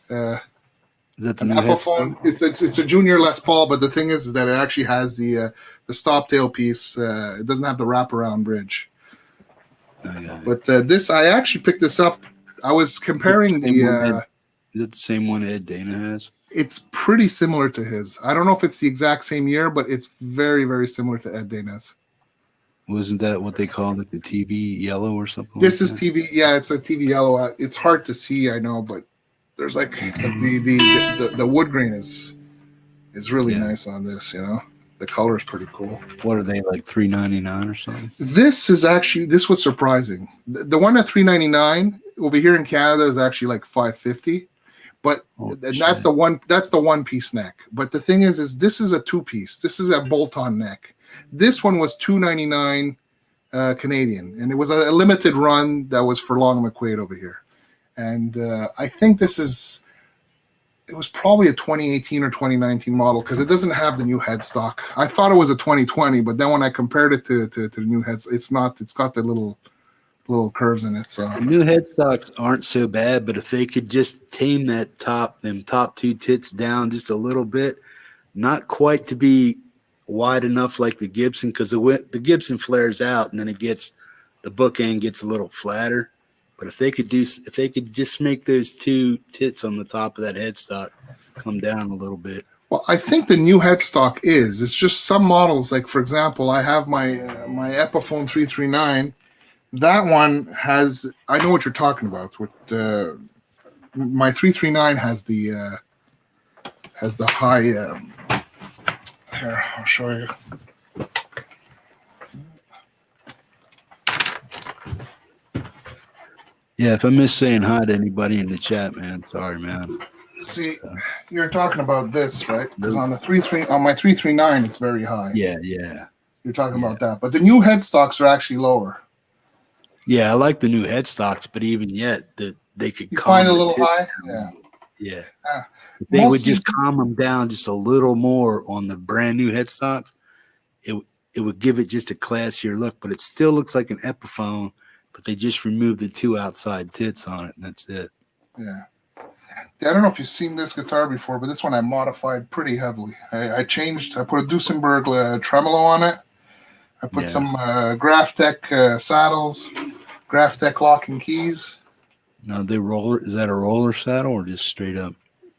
Is that the An new Epiphone. headstone? It's a junior Les Paul, but the thing is that it actually has the stop tail piece. It doesn't have the wraparound bridge. Okay. But this, I actually picked this up. I was comparing the. Is it the same one Ed Dana has? It's pretty similar to his. I don't know if it's the exact same year, but it's very, very similar to Ed Dana's. Wasn't that what they called it, the TV yellow or something? This like is that? TV. Yeah, it's a TV yellow. It's hard to see, I know, but there's like the wood grain is really nice on this. You know, the color is pretty cool. What are they, like $3.99 or something? This was surprising. The one at $3.99 over here in Canada is actually like $5.50. But that's the one piece neck. But the thing is this is a two piece. This is a bolt-on neck. This one was $2.99 Canadian, and it was a limited run that was for Long McQuaid over here. And I think it was probably a 2018 or 2019 model because it doesn't have the new headstock. I thought it was a 2020, but then when I compared it to the new heads, it's not. It's got the little curves in it. So The new headstocks aren't so bad, but if they could just tame them top two tits down just a little bit, not quite to be wide enough like the Gibson, because the Gibson flares out and then the bookend gets a little flatter. But if they could just make those two tits on the top of that headstock come down a little bit. Well, I think the new headstock it's just some models. Like for example, I have my Epiphone 339. That one has. I know what you're talking about. With my 339 has the high. Here, I'll show you. Yeah, if I miss saying hi to anybody in the chat, man, sorry, man. See, you're talking about this, right? Because on my 339, it's very high. Yeah. You're talking about that, but the new headstocks are actually lower. Yeah, I like the new headstocks, but even yet, they could You calm find a the little tip high. down. Yeah. Yeah. If they would just calm them down just a little more on the brand new headstocks, it would give it just a classier look, but it still looks like an Epiphone, but they just removed the two outside tits on it, and that's it. Yeah. I don't know if you've seen this guitar before, but this one I modified pretty heavily. I put a Duesenberg tremolo on it. I put some Graphtec saddles, Graphtec lock and keys. Now is that a roller saddle or just straight up?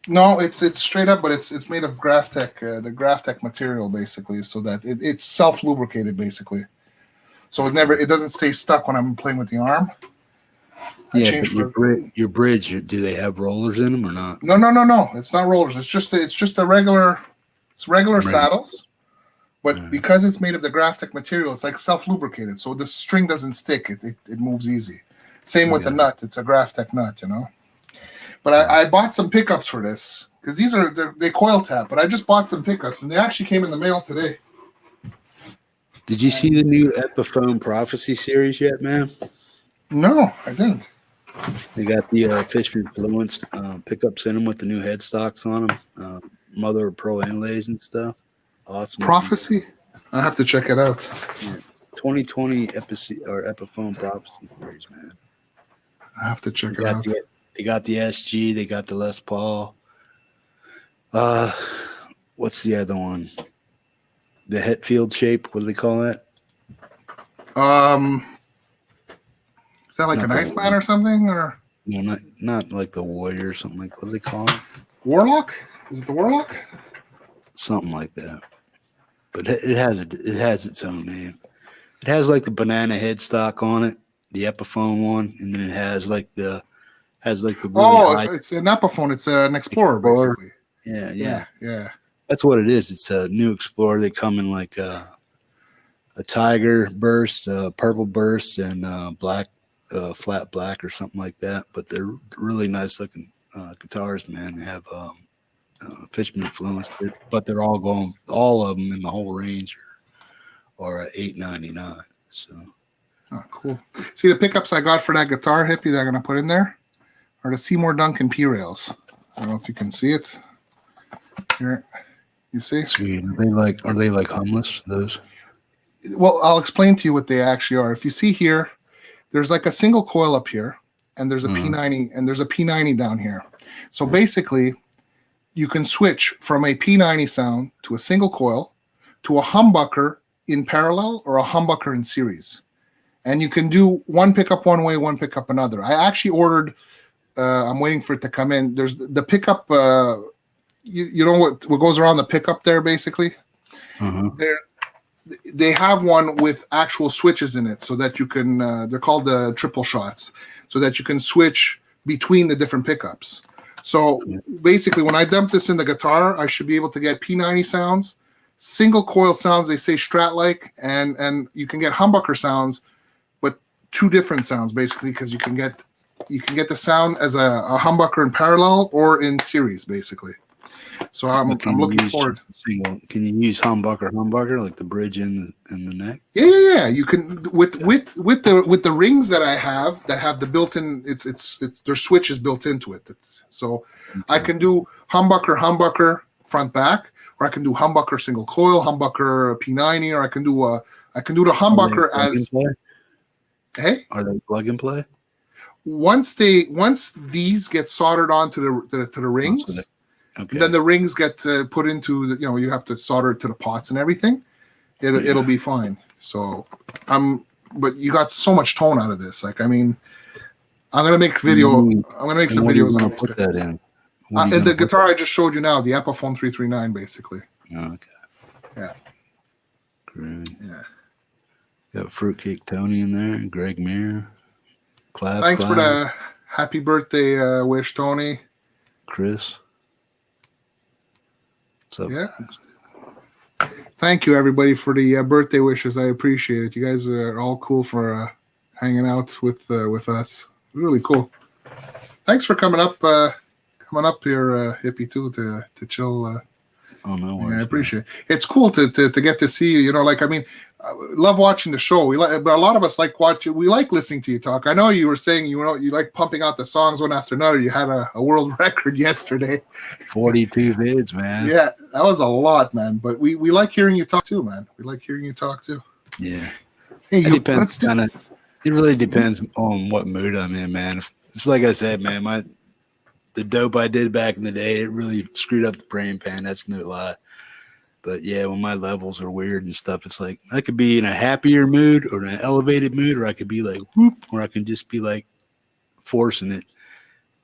No, it's straight up, but it's made of Graphtec, the Graphtec material basically, so that it's self-lubricated basically. So it doesn't stay stuck when I'm playing with the arm. But your bridge, do they have rollers in them or not? No. It's not rollers. It's just a regular saddles. But because it's made of the Graphtec material, it's like self-lubricated, so the string doesn't stick. It moves easy. Same with the nut. It's a Graphtec nut, you know. But I bought some pickups for this because they coil tap. But I just bought some pickups, and they actually came in the mail today. Did you see the new Epiphone Prophecy series yet, man? No, I didn't. They got the Fishman Fluence pickups in them with the new headstocks on them, mother of pearl inlays and stuff. Awesome. Prophecy? I have to check it out. Yeah, 2020 Epiphone Prophecy series, man. I have to check it out. They got the SG. They got the Les Paul. What's the other one? The Hetfield shape. What do they call that? Is that like an Iceman or something? Or no, not like the Warrior or something like. What do they call it? Warlock? Is it the Warlock? Something like that. But it has its own name. It has like the banana headstock on it, the Epiphone one, and then it has like the really it's an Epiphone. It's an Explorer, basically. Yeah. That's what it is. It's a new Explorer. They come in like a tiger burst, purple burst, and black, flat black or something like that. But they're really nice looking guitars, man. They have Fishman Fluence, but they're all of them in the whole range are $8.99. So, oh, cool. See the pickups I got for that guitar hippie that I'm gonna put in there are the Seymour Duncan P rails. I don't know if you can see it here. You see? sweet. Are they like humless? Those? Well, I'll explain to you what they actually are. If you see here, there's like a single coil up here, and there's a P90, and there's a P90 down here. So basically, you can switch from a P90 sound to a single coil to a humbucker in parallel or a humbucker in series. And you can do one pickup one way, one pickup another. I actually ordered, I'm waiting for it to come in. There's the pickup, you know what goes around the pickup there, basically? They have one with actual switches in it so that you can, they're called the triple shots, so that you can switch between the different pickups. So basically, when I dump this in the guitar, I should be able to get P90 sounds, single coil sounds, they say Strat-like, and you can get humbucker sounds, but two different sounds basically, because you can get the sound as a humbucker in parallel or in series, basically. So I'm looking forward. Single. Can you use humbucker like the bridge in the neck? Yeah. You can with the rings that I have that have the built-in. It's their switch is built into it. So I can do humbucker front back, or I can do humbucker single coil, humbucker P90, or I can do the humbucker as. Hey, are they plug and play? Once these get soldered onto the rings. Okay. Then the rings get put into the, you have to solder it to the pots and everything. It'll be fine. So but you got so much tone out of this. Like, I mean, I'm gonna make video. I'm gonna make some videos on put that in. And the guitar I just showed you now, the Epiphone 339, basically. Okay. Yeah. Great. Yeah. Got Fruitcake Tony in there, Greg Muir. Thanks for the happy birthday wish, Tony. Chris. So yeah, thank you everybody for the birthday wishes. I appreciate it. You guys are all cool for hanging out with us. Really cool. Thanks for coming up here, Hippie, too, to chill. Oh no, I appreciate it. It's cool to get to see you. Like, I mean, I love watching the show. But a lot of us like watching. We like listening to you talk. I know you were saying you like pumping out the songs one after another. You had a world record yesterday. 42 vids, man. Yeah, that was a lot, man. But we like hearing you talk too, man. We like hearing you talk too. Yeah. Hey, it depends. It really depends on what mood I'm in, man. It's like I said, man. The dope I did back in the day, it really screwed up the brain pan. That's no lie. But yeah, when my levels are weird and stuff, it's like I could be in a happier mood or an elevated mood, or I could be like whoop, or I can just be like forcing it.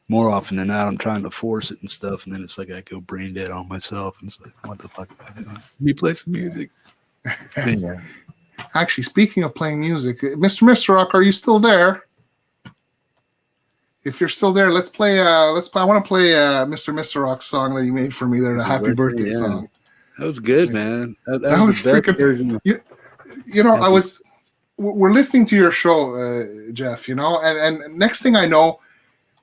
More often than not, I'm trying to force it and stuff, and then it's like I go brain dead on myself, and it's like, what the fuck am I doing? Let me play some music. Yeah. Actually, speaking of playing music, Mr. Rock, are you still there? If you're still there, let's play. I want to play Mr. Rock's song that you made for me there, the Happy Birthday song. That was good, man. That was freaking. We're listening to your show, Jeff. And next thing I know,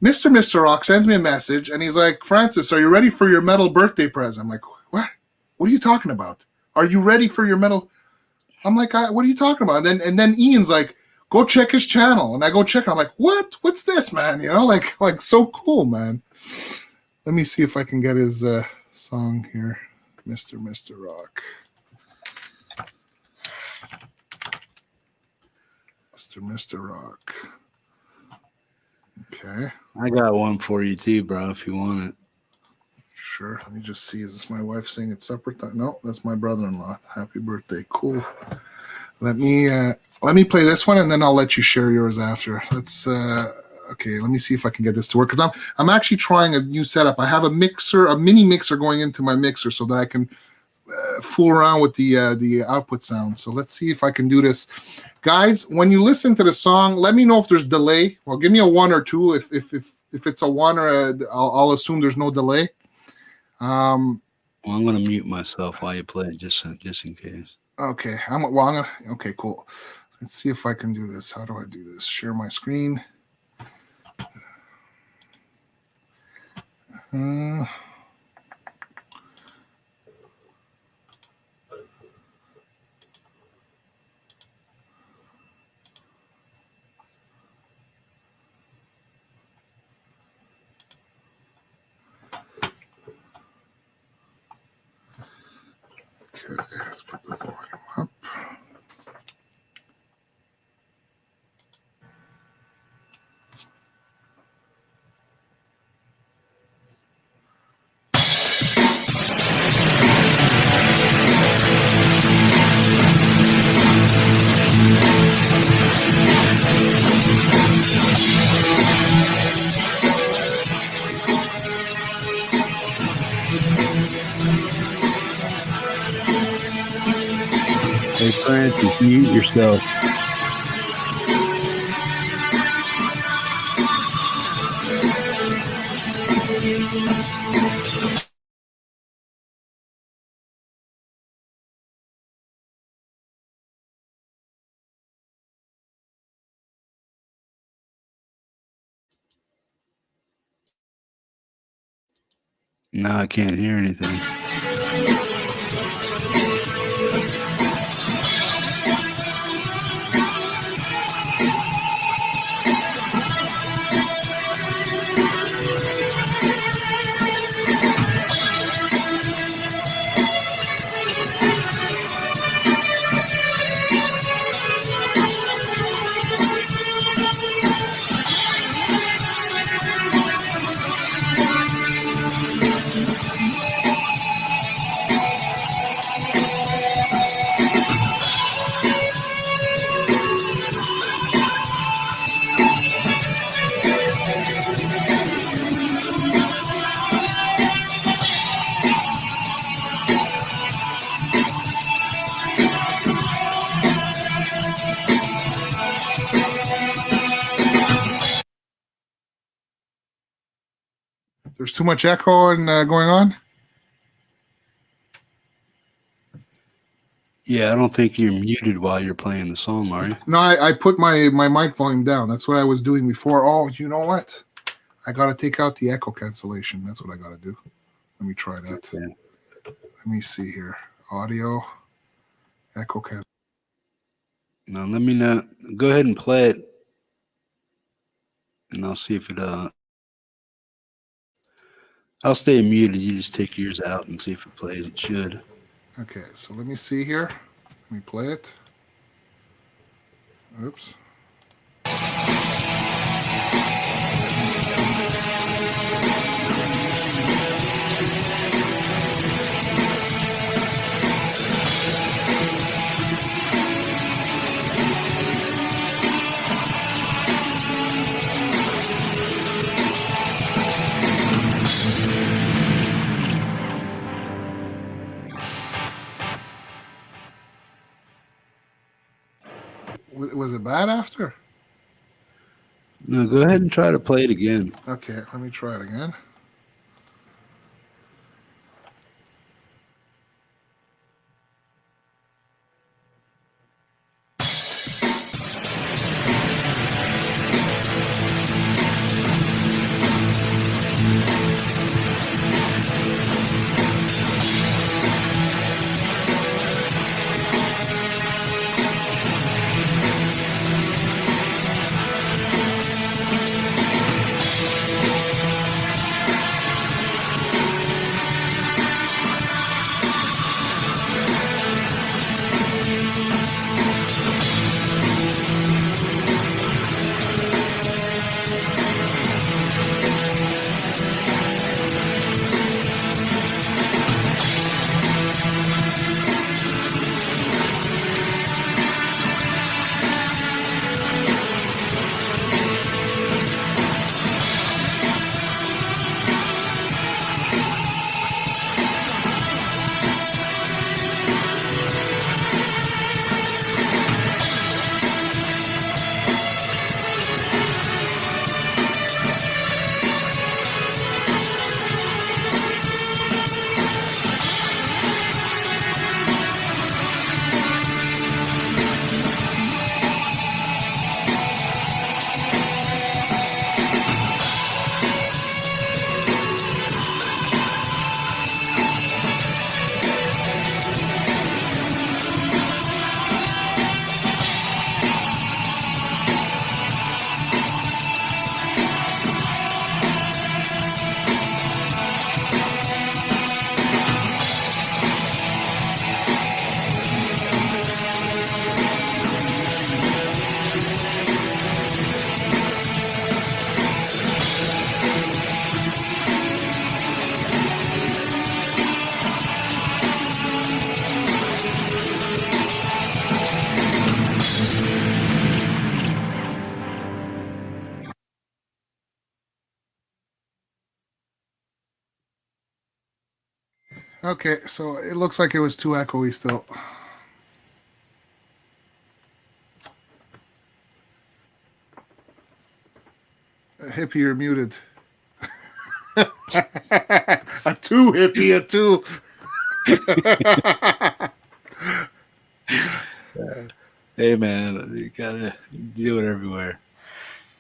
Mr. Rock sends me a message, and he's like, "Francis, are you ready for your metal birthday present?" I'm like, "What? What are you talking about? Are you ready for your metal?" I'm like, "What are you talking about?" And then Ian's like, "Go check his channel," and I go check. I'm like, "What? What's this, man?" Like so cool, man. Let me see if I can get his song here, Mr. Rock. Mr. Rock. Okay. I got one for you too, bro, if you want it. Sure. Let me just see. Is this my wife saying it separate? No, that's my brother-in-law. Happy birthday. Cool. Let me play this one, and then I'll let you share yours after. Okay, let me see if I can get this to work, because I'm actually trying a new setup. I have a mini mixer going into my mixer so that I can fool around with the output sound. So let's see if I can do this. Guys, when you listen to the song, let me know if there's delay. Well, give me a 1 or 2. If it's a 1 or I'll assume there's no delay. Well, I'm gonna mute myself while you play, just in case. Okay. Okay, cool. Let's see if I can do this. How do I do this? Share my screen. Okay, let's put the volume up. Francis, mute yourself. No, I can't hear anything. There's too much echo and going on. Yeah, I don't think you're muted while you're playing the song, are you? No, I put my mic volume down. That's what I was doing before. Oh, you know what? I got to take out the echo cancellation. That's what I got to do. Let me try that. Okay. Let me see here. Audio, echo cancellation. Now let me know. Go ahead and play it, and I'll see if it. I'll stay muted. You just take yours out and see if it plays. It should. Okay, so let me see here. Let me play it. Oops. Was it bad after? No, go ahead and try to play it again. Okay, let me try it again. Okay, so it looks like it was too echoey still. hippie, you're muted. A two hippie, a two. Hey man, you gotta do it everywhere.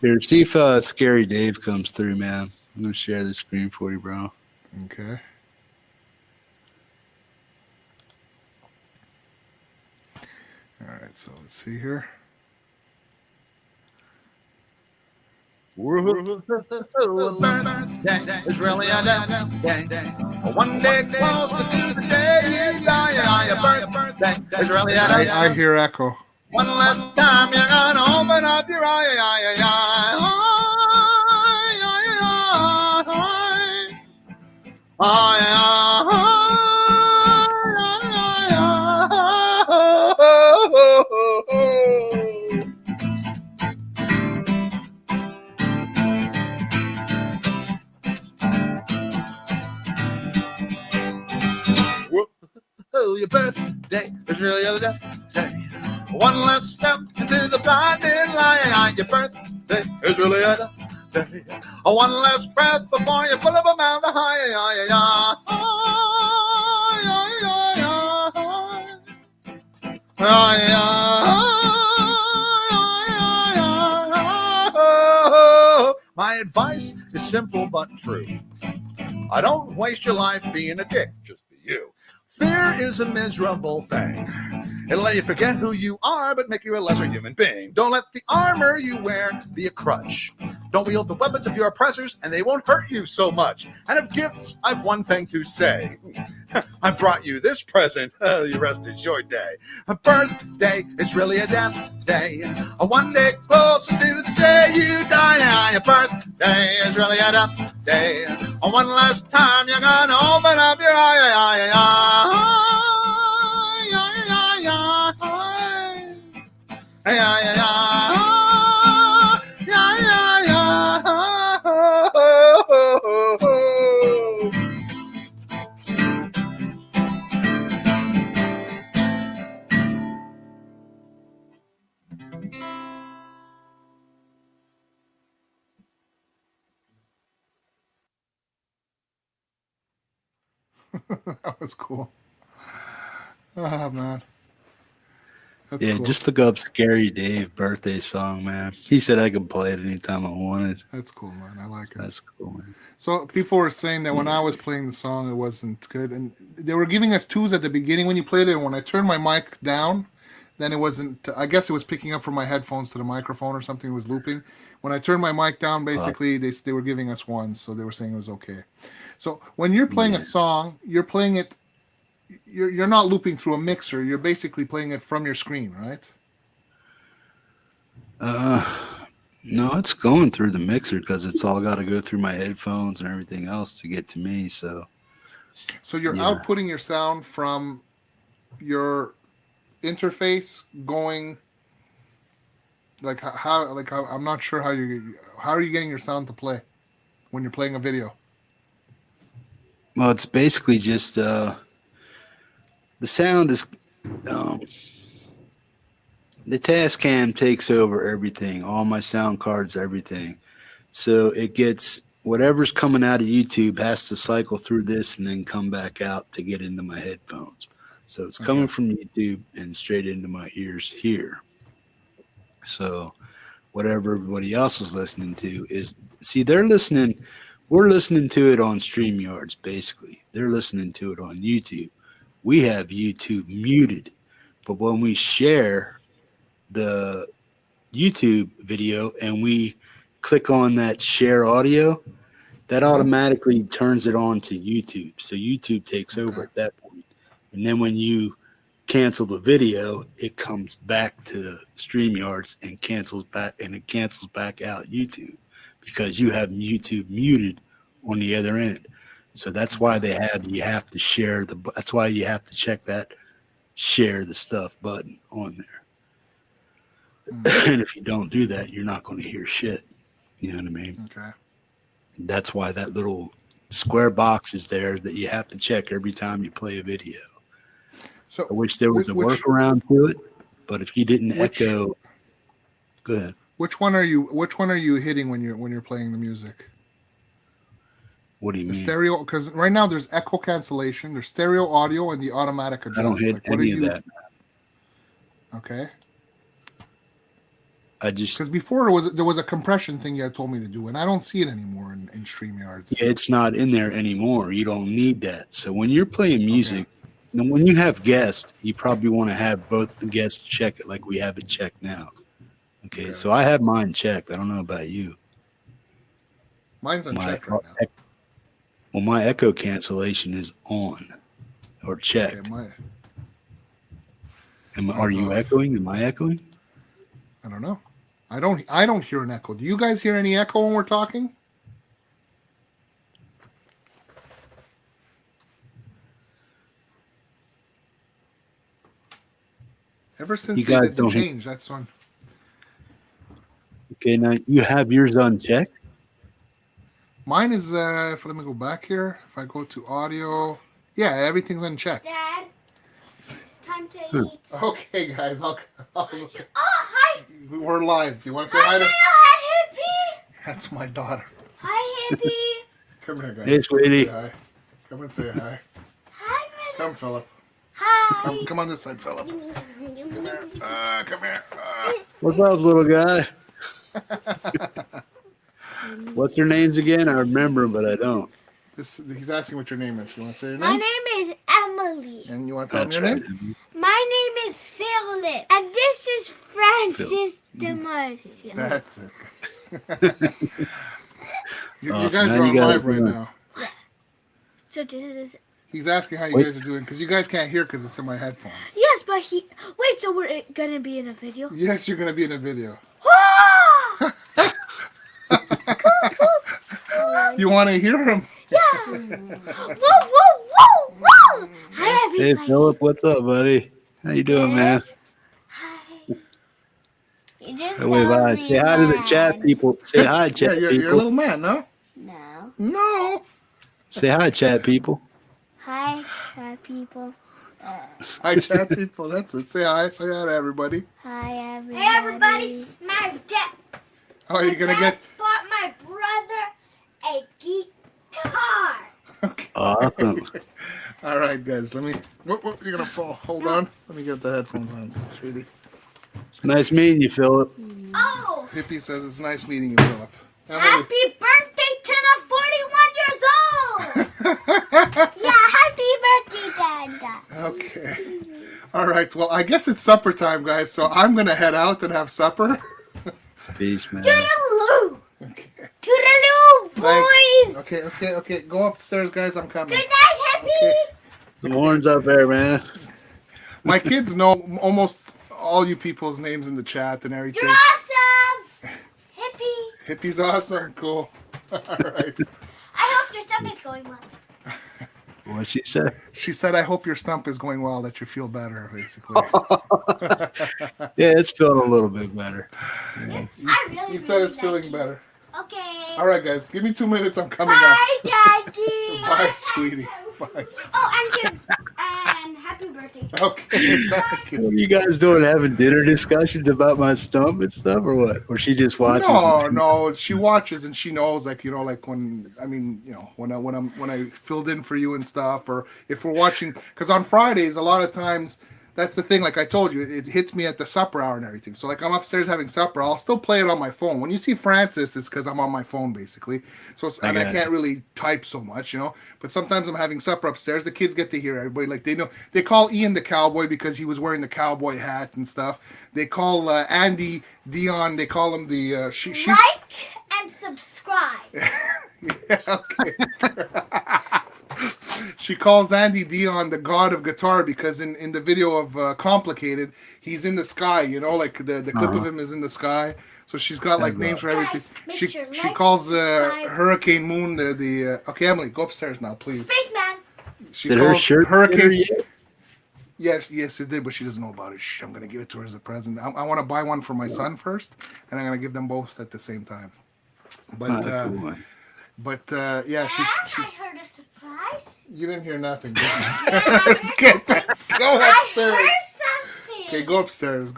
Here, see if Scary Dave comes through, man. I'm gonna share the screen for you, bro. Okay. All right, so let's see here. Birthday is really a day. One day close to the day you die. Your birthday is really a day. I hear echo. One last time you're gonna open up your your birthday is really a day. One last step into the blinding light. Your birthday is really a day. One last breath before you pull up a mountain My advice is simple but true. I don't waste your life being a dick, just be you. Fear is a miserable thing. It'll let you forget who you are, but make you a lesser human being. Don't let the armor you wear be a crutch. Don't wield the weapons of your oppressors, and they won't hurt you so much. And of gifts, I've one thing to say. I brought you this present. The rest is your day. A birthday is really a death day. A one day closer to the day you die. Your birthday is really a death day. A one last time you're gonna open up your That was cool. Oh man. That's Yeah, cool. just look up Scary Dave birthday song, man. He said I could play it anytime I wanted. That's cool, man. I like it. That's cool, man. So people were saying that when I was playing the song, it wasn't good, and they were giving us twos at the beginning when you played it. And when I turned my mic down, then it wasn't. I guess it was picking up from my headphones to the microphone or something. It was looping. When I turned my mic down, basically they were giving us ones, so they were saying it was okay. So when you're playing a song, you're playing it. You're not looping through a mixer. You're basically playing it from your screen, right? No, it's going through the mixer because it's all got to go through my headphones and everything else to get to me. So you're outputting your sound from your interface going like how I'm not sure how are you getting your sound to play when you're playing a video? Well, it's basically just the sound is the Tascam takes over everything, all my sound cards, everything. So it gets whatever's coming out of YouTube has to cycle through this and then come back out to get into my headphones. So it's coming from YouTube and straight into my ears here. So whatever everybody else is listening to is, see, we're listening to it on StreamYards, basically. They're listening to it on YouTube. We have YouTube muted, but when we share the YouTube video and we click on that share audio, that automatically turns it on to YouTube. So YouTube takes over at that point. And then when you cancel the video, it comes back to StreamYards and cancels back out YouTube because you have YouTube muted on the other end. So that's why you have to share that's why you have to check that share the stuff button on there. And if you don't do that, you're not going to hear shit. You know what I mean? Okay. That's why that little square box is there that you have to check every time you play a video. So I wish there was a workaround to it, but if you didn't echo, go ahead. Which one are you hitting when you're playing the music? What do you The mean? stereo, because right now there's echo cancellation, there's stereo audio, and the automatic adjust. I don't hit Like, what are any of you? that. Okay. I just Because before there was a compression thing you had told me to do, and I don't see it anymore in StreamYards. it's not in there anymore. You don't need that. So when you're playing music, then when you have guests, you probably want to have both the guests check it like we have it checked now. Okay, so I have mine checked. I don't know about you. Mine's unchecked right now. My echo cancellation is on or checked. Okay, Are you echoing? Am I echoing? I don't know. I don't hear an echo. Do you guys hear any echo when we're talking? Ever since You they guys did the don't- change, that's one. Okay, now you have yours unchecked. Mine is let me go back here. If I go to audio, yeah, everything's unchecked. Dad, time to eat. Okay, guys, I'll Oh, hi. we're live. You want to say Hi, hi to? little head hippie. That's my daughter. Hi, hippie. Come here, guys. Hey, sweetie. Say hi. Come and say hi. Hi, little. Come, Philip. Hi. Come on this side, Philip. Come here. Come here. What's up, little guy? What's their names again? I remember them, but I don't. He's asking what your name is. You want to say your My name? name is Emily. And you want to tell him That's your right. name? My name is Philip. And this is Francis DeMarcio. That's it. you Awesome, guys man. are on You got live it. right now. So this is... He's asking how you Wait. guys are doing because you guys can't hear because it's in my headphones. Yes, but he... Wait, so we're gonna be in a video? Yes, you're going to be in a video. Ah! You want to hear him? Yeah. Whoa, whoa, whoa, whoa. Hi, Hey, everybody. Philip, what's up, buddy? How you doing, man? Hi. You just Hey, wait, called bye. me Say hi to the Dad. chat people. Say hi, Yeah, chat you're a people. little man, no? No. No. Say hi, chat people. Hi, people. Hi, chat people. That's it. Say hi. Say hi to everybody. Hi, everybody. Hey, everybody. My dad How are you going to get? bought my brother a guitar. Okay. Awesome. All right, guys. Let me. What you're going to fall? Hold on. Let me get the headphones on, sweetie. It's nice meeting you, Philip. Oh, Hippie says it's nice meeting you, Philip. Emily. happy birthday to the 41 years old. Yeah, happy birthday, Dad. Okay. All right. Well, I guess it's supper time, guys. So I'm going to head out and have supper. Peace, man. Toodaloo. Okay. Toodaloo, boys. Thanks. Okay. Go upstairs, guys. I'm coming. Good night, happy. Okay. Some horns up there, man. My kids know almost all you people's names in the chat and everything. You're awesome. Hippie. Hippie's awesome. Cool. All right. I hope your stomach's going well. What's he say? She said, I hope your stump is going well, that you feel better, basically. Yeah, it's feeling a little bit better. I really, He said really it's feeling like better. you. Okay. All right, guys. Give me 2 minutes. I'm coming up. Bye, Daddy. Bye, sweetie. Bye. Oh, and happy birthday. Okay. Thank you. What are you guys doing? Having dinner discussions about my stump and stuff, or what? Or she just watches? No. She watches and she knows, like when I filled in for you and stuff, or if we're watching, because on Fridays a lot of times that's the thing. Like I told you, it hits me at the supper hour and everything. So like I'm upstairs having supper, I'll still play it on my phone. When you see Francis, it's because I'm on my phone basically. So and I can't really type so much, But sometimes I'm having supper upstairs. The kids get to hear everybody. Like they know, they call Ian the cowboy because he was wearing the cowboy hat and stuff. They call Andy Dion. They call him the she. Like and subscribe. Yeah, okay. She calls Andy Dion the god of guitar because in the video of Complicated, he's in the sky, like the clip of him is in the sky. So she's got like names for everything. Guys, make She sure she like, calls subscribe. Hurricane Moon the okay, Emily, go upstairs now, please. Spaceman. She Did her calls shirt Hurricane. yet? Yes, it did, but she doesn't know about it. Shh, I'm gonna give it to her as a present. I want to buy one for my son first, and I'm gonna give them both at the same time. But Cool. yeah, Dad, she I heard a surprise. you didn't hear nothing. Let's get that. Go I upstairs. heard something. Okay, go upstairs.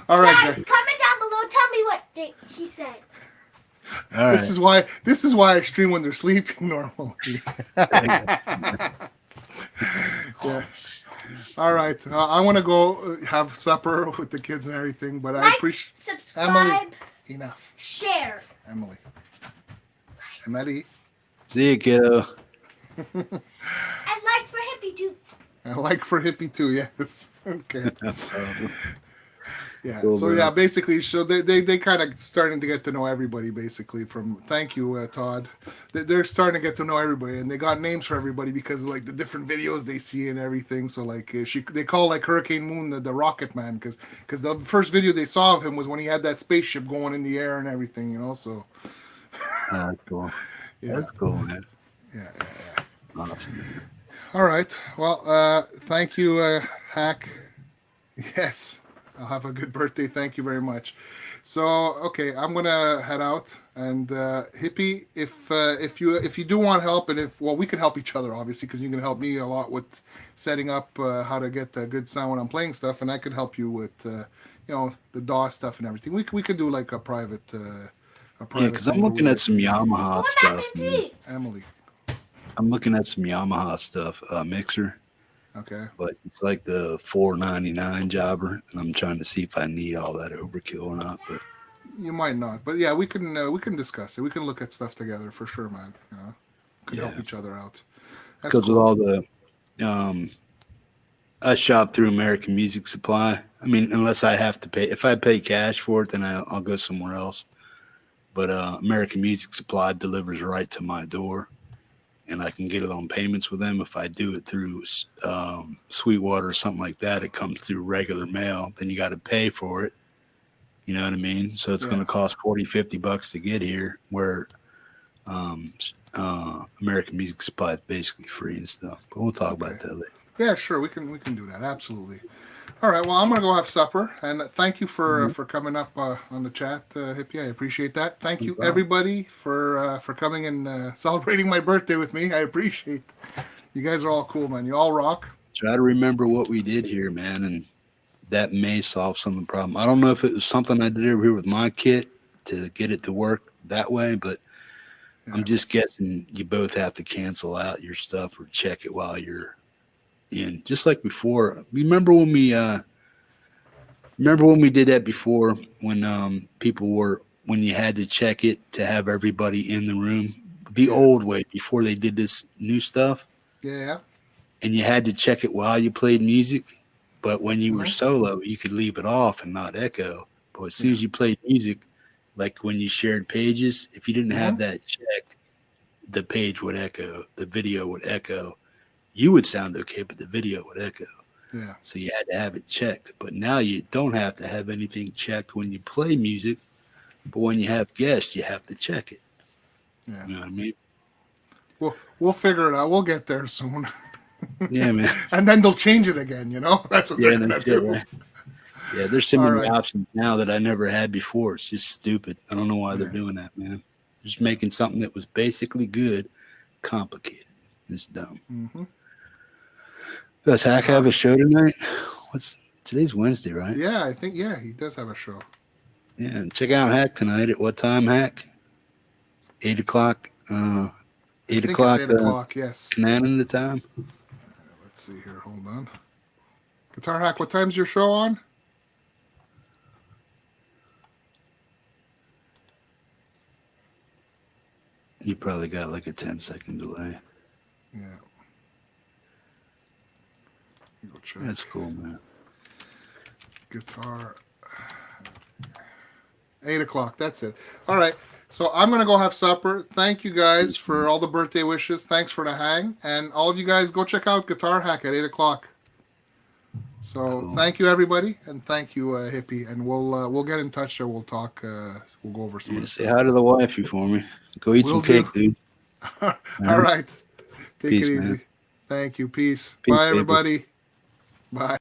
All right, Guys, guys. comment down below. Tell me what he said. All This right. is why I stream when they're sleeping normally. Yeah. All right. I want to go have supper with the kids and everything, but I Like, appreciate subscribe, enough. share. Emily. Emily. See you, kiddo. And like for Hippie too. I like for hippie too. Yes. Okay. Awesome. Yeah. Cool, So bro. yeah, basically, so they kind of starting to get to know everybody. Basically, from thank you, Todd. They're starting to get to know everybody, and they got names for everybody because of like the different videos they see and everything. So like they call like Hurricane Moon the Rocket Man because the first video they saw of him was when he had that spaceship going in the air and everything. You know. So That's cool. yeah. That's cool, man. Yeah. Awesome, man. All right. Well, thank you, Hack. Yes. I'll have a good birthday. Thank you very much. So, okay, I'm gonna head out. And Hippie, if you do want help, and we can help each other obviously because you can help me a lot with setting up how to get good sound when I'm playing stuff, and I could help you with the DAW stuff and everything. We could do like a private. Yeah, because I'm looking at some Yamaha What stuff. happened to Man. you? Emily. I'm looking at some Yamaha stuff, mixer, Okay. but it's like the $499 jobber, and I'm trying to see if I need all that overkill or not. But You might not, but yeah, we can discuss it. We can look at stuff together for sure, man. You know, we can help Yeah. each other out. That's because cool. with all the, I shop through American Music Supply. I mean, unless I have to pay, if I pay cash for it, then I'll go somewhere else. But American Music Supply delivers right to my door, and I can get it on payments with them. If I do it through Sweetwater or something like that, it comes through regular mail. Then you got to pay for it. You know what I mean? So it's going to cost $40-$50 to get here, where American Music Supply is basically free and stuff. But we'll talk about that later. Yeah, sure. We can do that. Absolutely. All right. Well, I'm gonna go have supper, and thank you for coming up on the chat, Hippie. I appreciate that. Thank you, problem. everybody, for coming and celebrating my birthday with me. I appreciate. You guys are all cool, man. You all rock. Try to remember what we did here, man, and that may solve some of the problem. I don't know if it was something I did over here with my kit to get it to work that way, but I'm just guessing you both have to cancel out your stuff or check it while you're in. Just like before. Remember when we did that before, when when you had to check it to have everybody in the room, the old way before they did this new stuff, Yeah. and you had to check it while you played music. But when you were solo, you could leave it off and not echo. But as soon as you played music, like when you shared pages, if you didn't have that checked, the page would echo, the video would echo. You would sound okay, but the video would echo. Yeah. So you had to have it checked. But now you don't have to have anything checked when you play music. But when you have guests, you have to check it. Yeah. You know what I mean? We'll figure it out. We'll get there soon. Yeah, man. And then they'll change it again. You know, that's what they're gonna do. Right? Yeah, there's so All many right. options now that I never had before. It's just stupid. I don't know why they're doing that, man. Just making something that was basically good complicated. It's dumb. Mm-hmm. Does Hack have a show tonight? Today's Wednesday, right? Yeah, I think he does have a show. Yeah, and check out Hack tonight. At what time, Hack? 8 o'clock. 8 I think o'clock. It's 8 o'clock. Yes. Canada time. Let's see here. Hold on. Guitar Hack, what time's your show on? You probably got like a 10-second delay. Yeah. You go check. That's cool, man. Guitar. 8 o'clock. That's it. All right. So I'm going to go have supper. Thank you guys for all the birthday wishes. Thanks for the hang. And all of you guys go check out Guitar Hack at 8 o'clock. So Thank you, everybody. And thank you, Hippie. And we'll get in touch there. We'll talk. We'll go over some of Say hi to the wifey for me. Go eat some cake, dude. All right. Take Peace, it easy. man. Thank you. Peace. Peace, Bye, baby. everybody. Bye.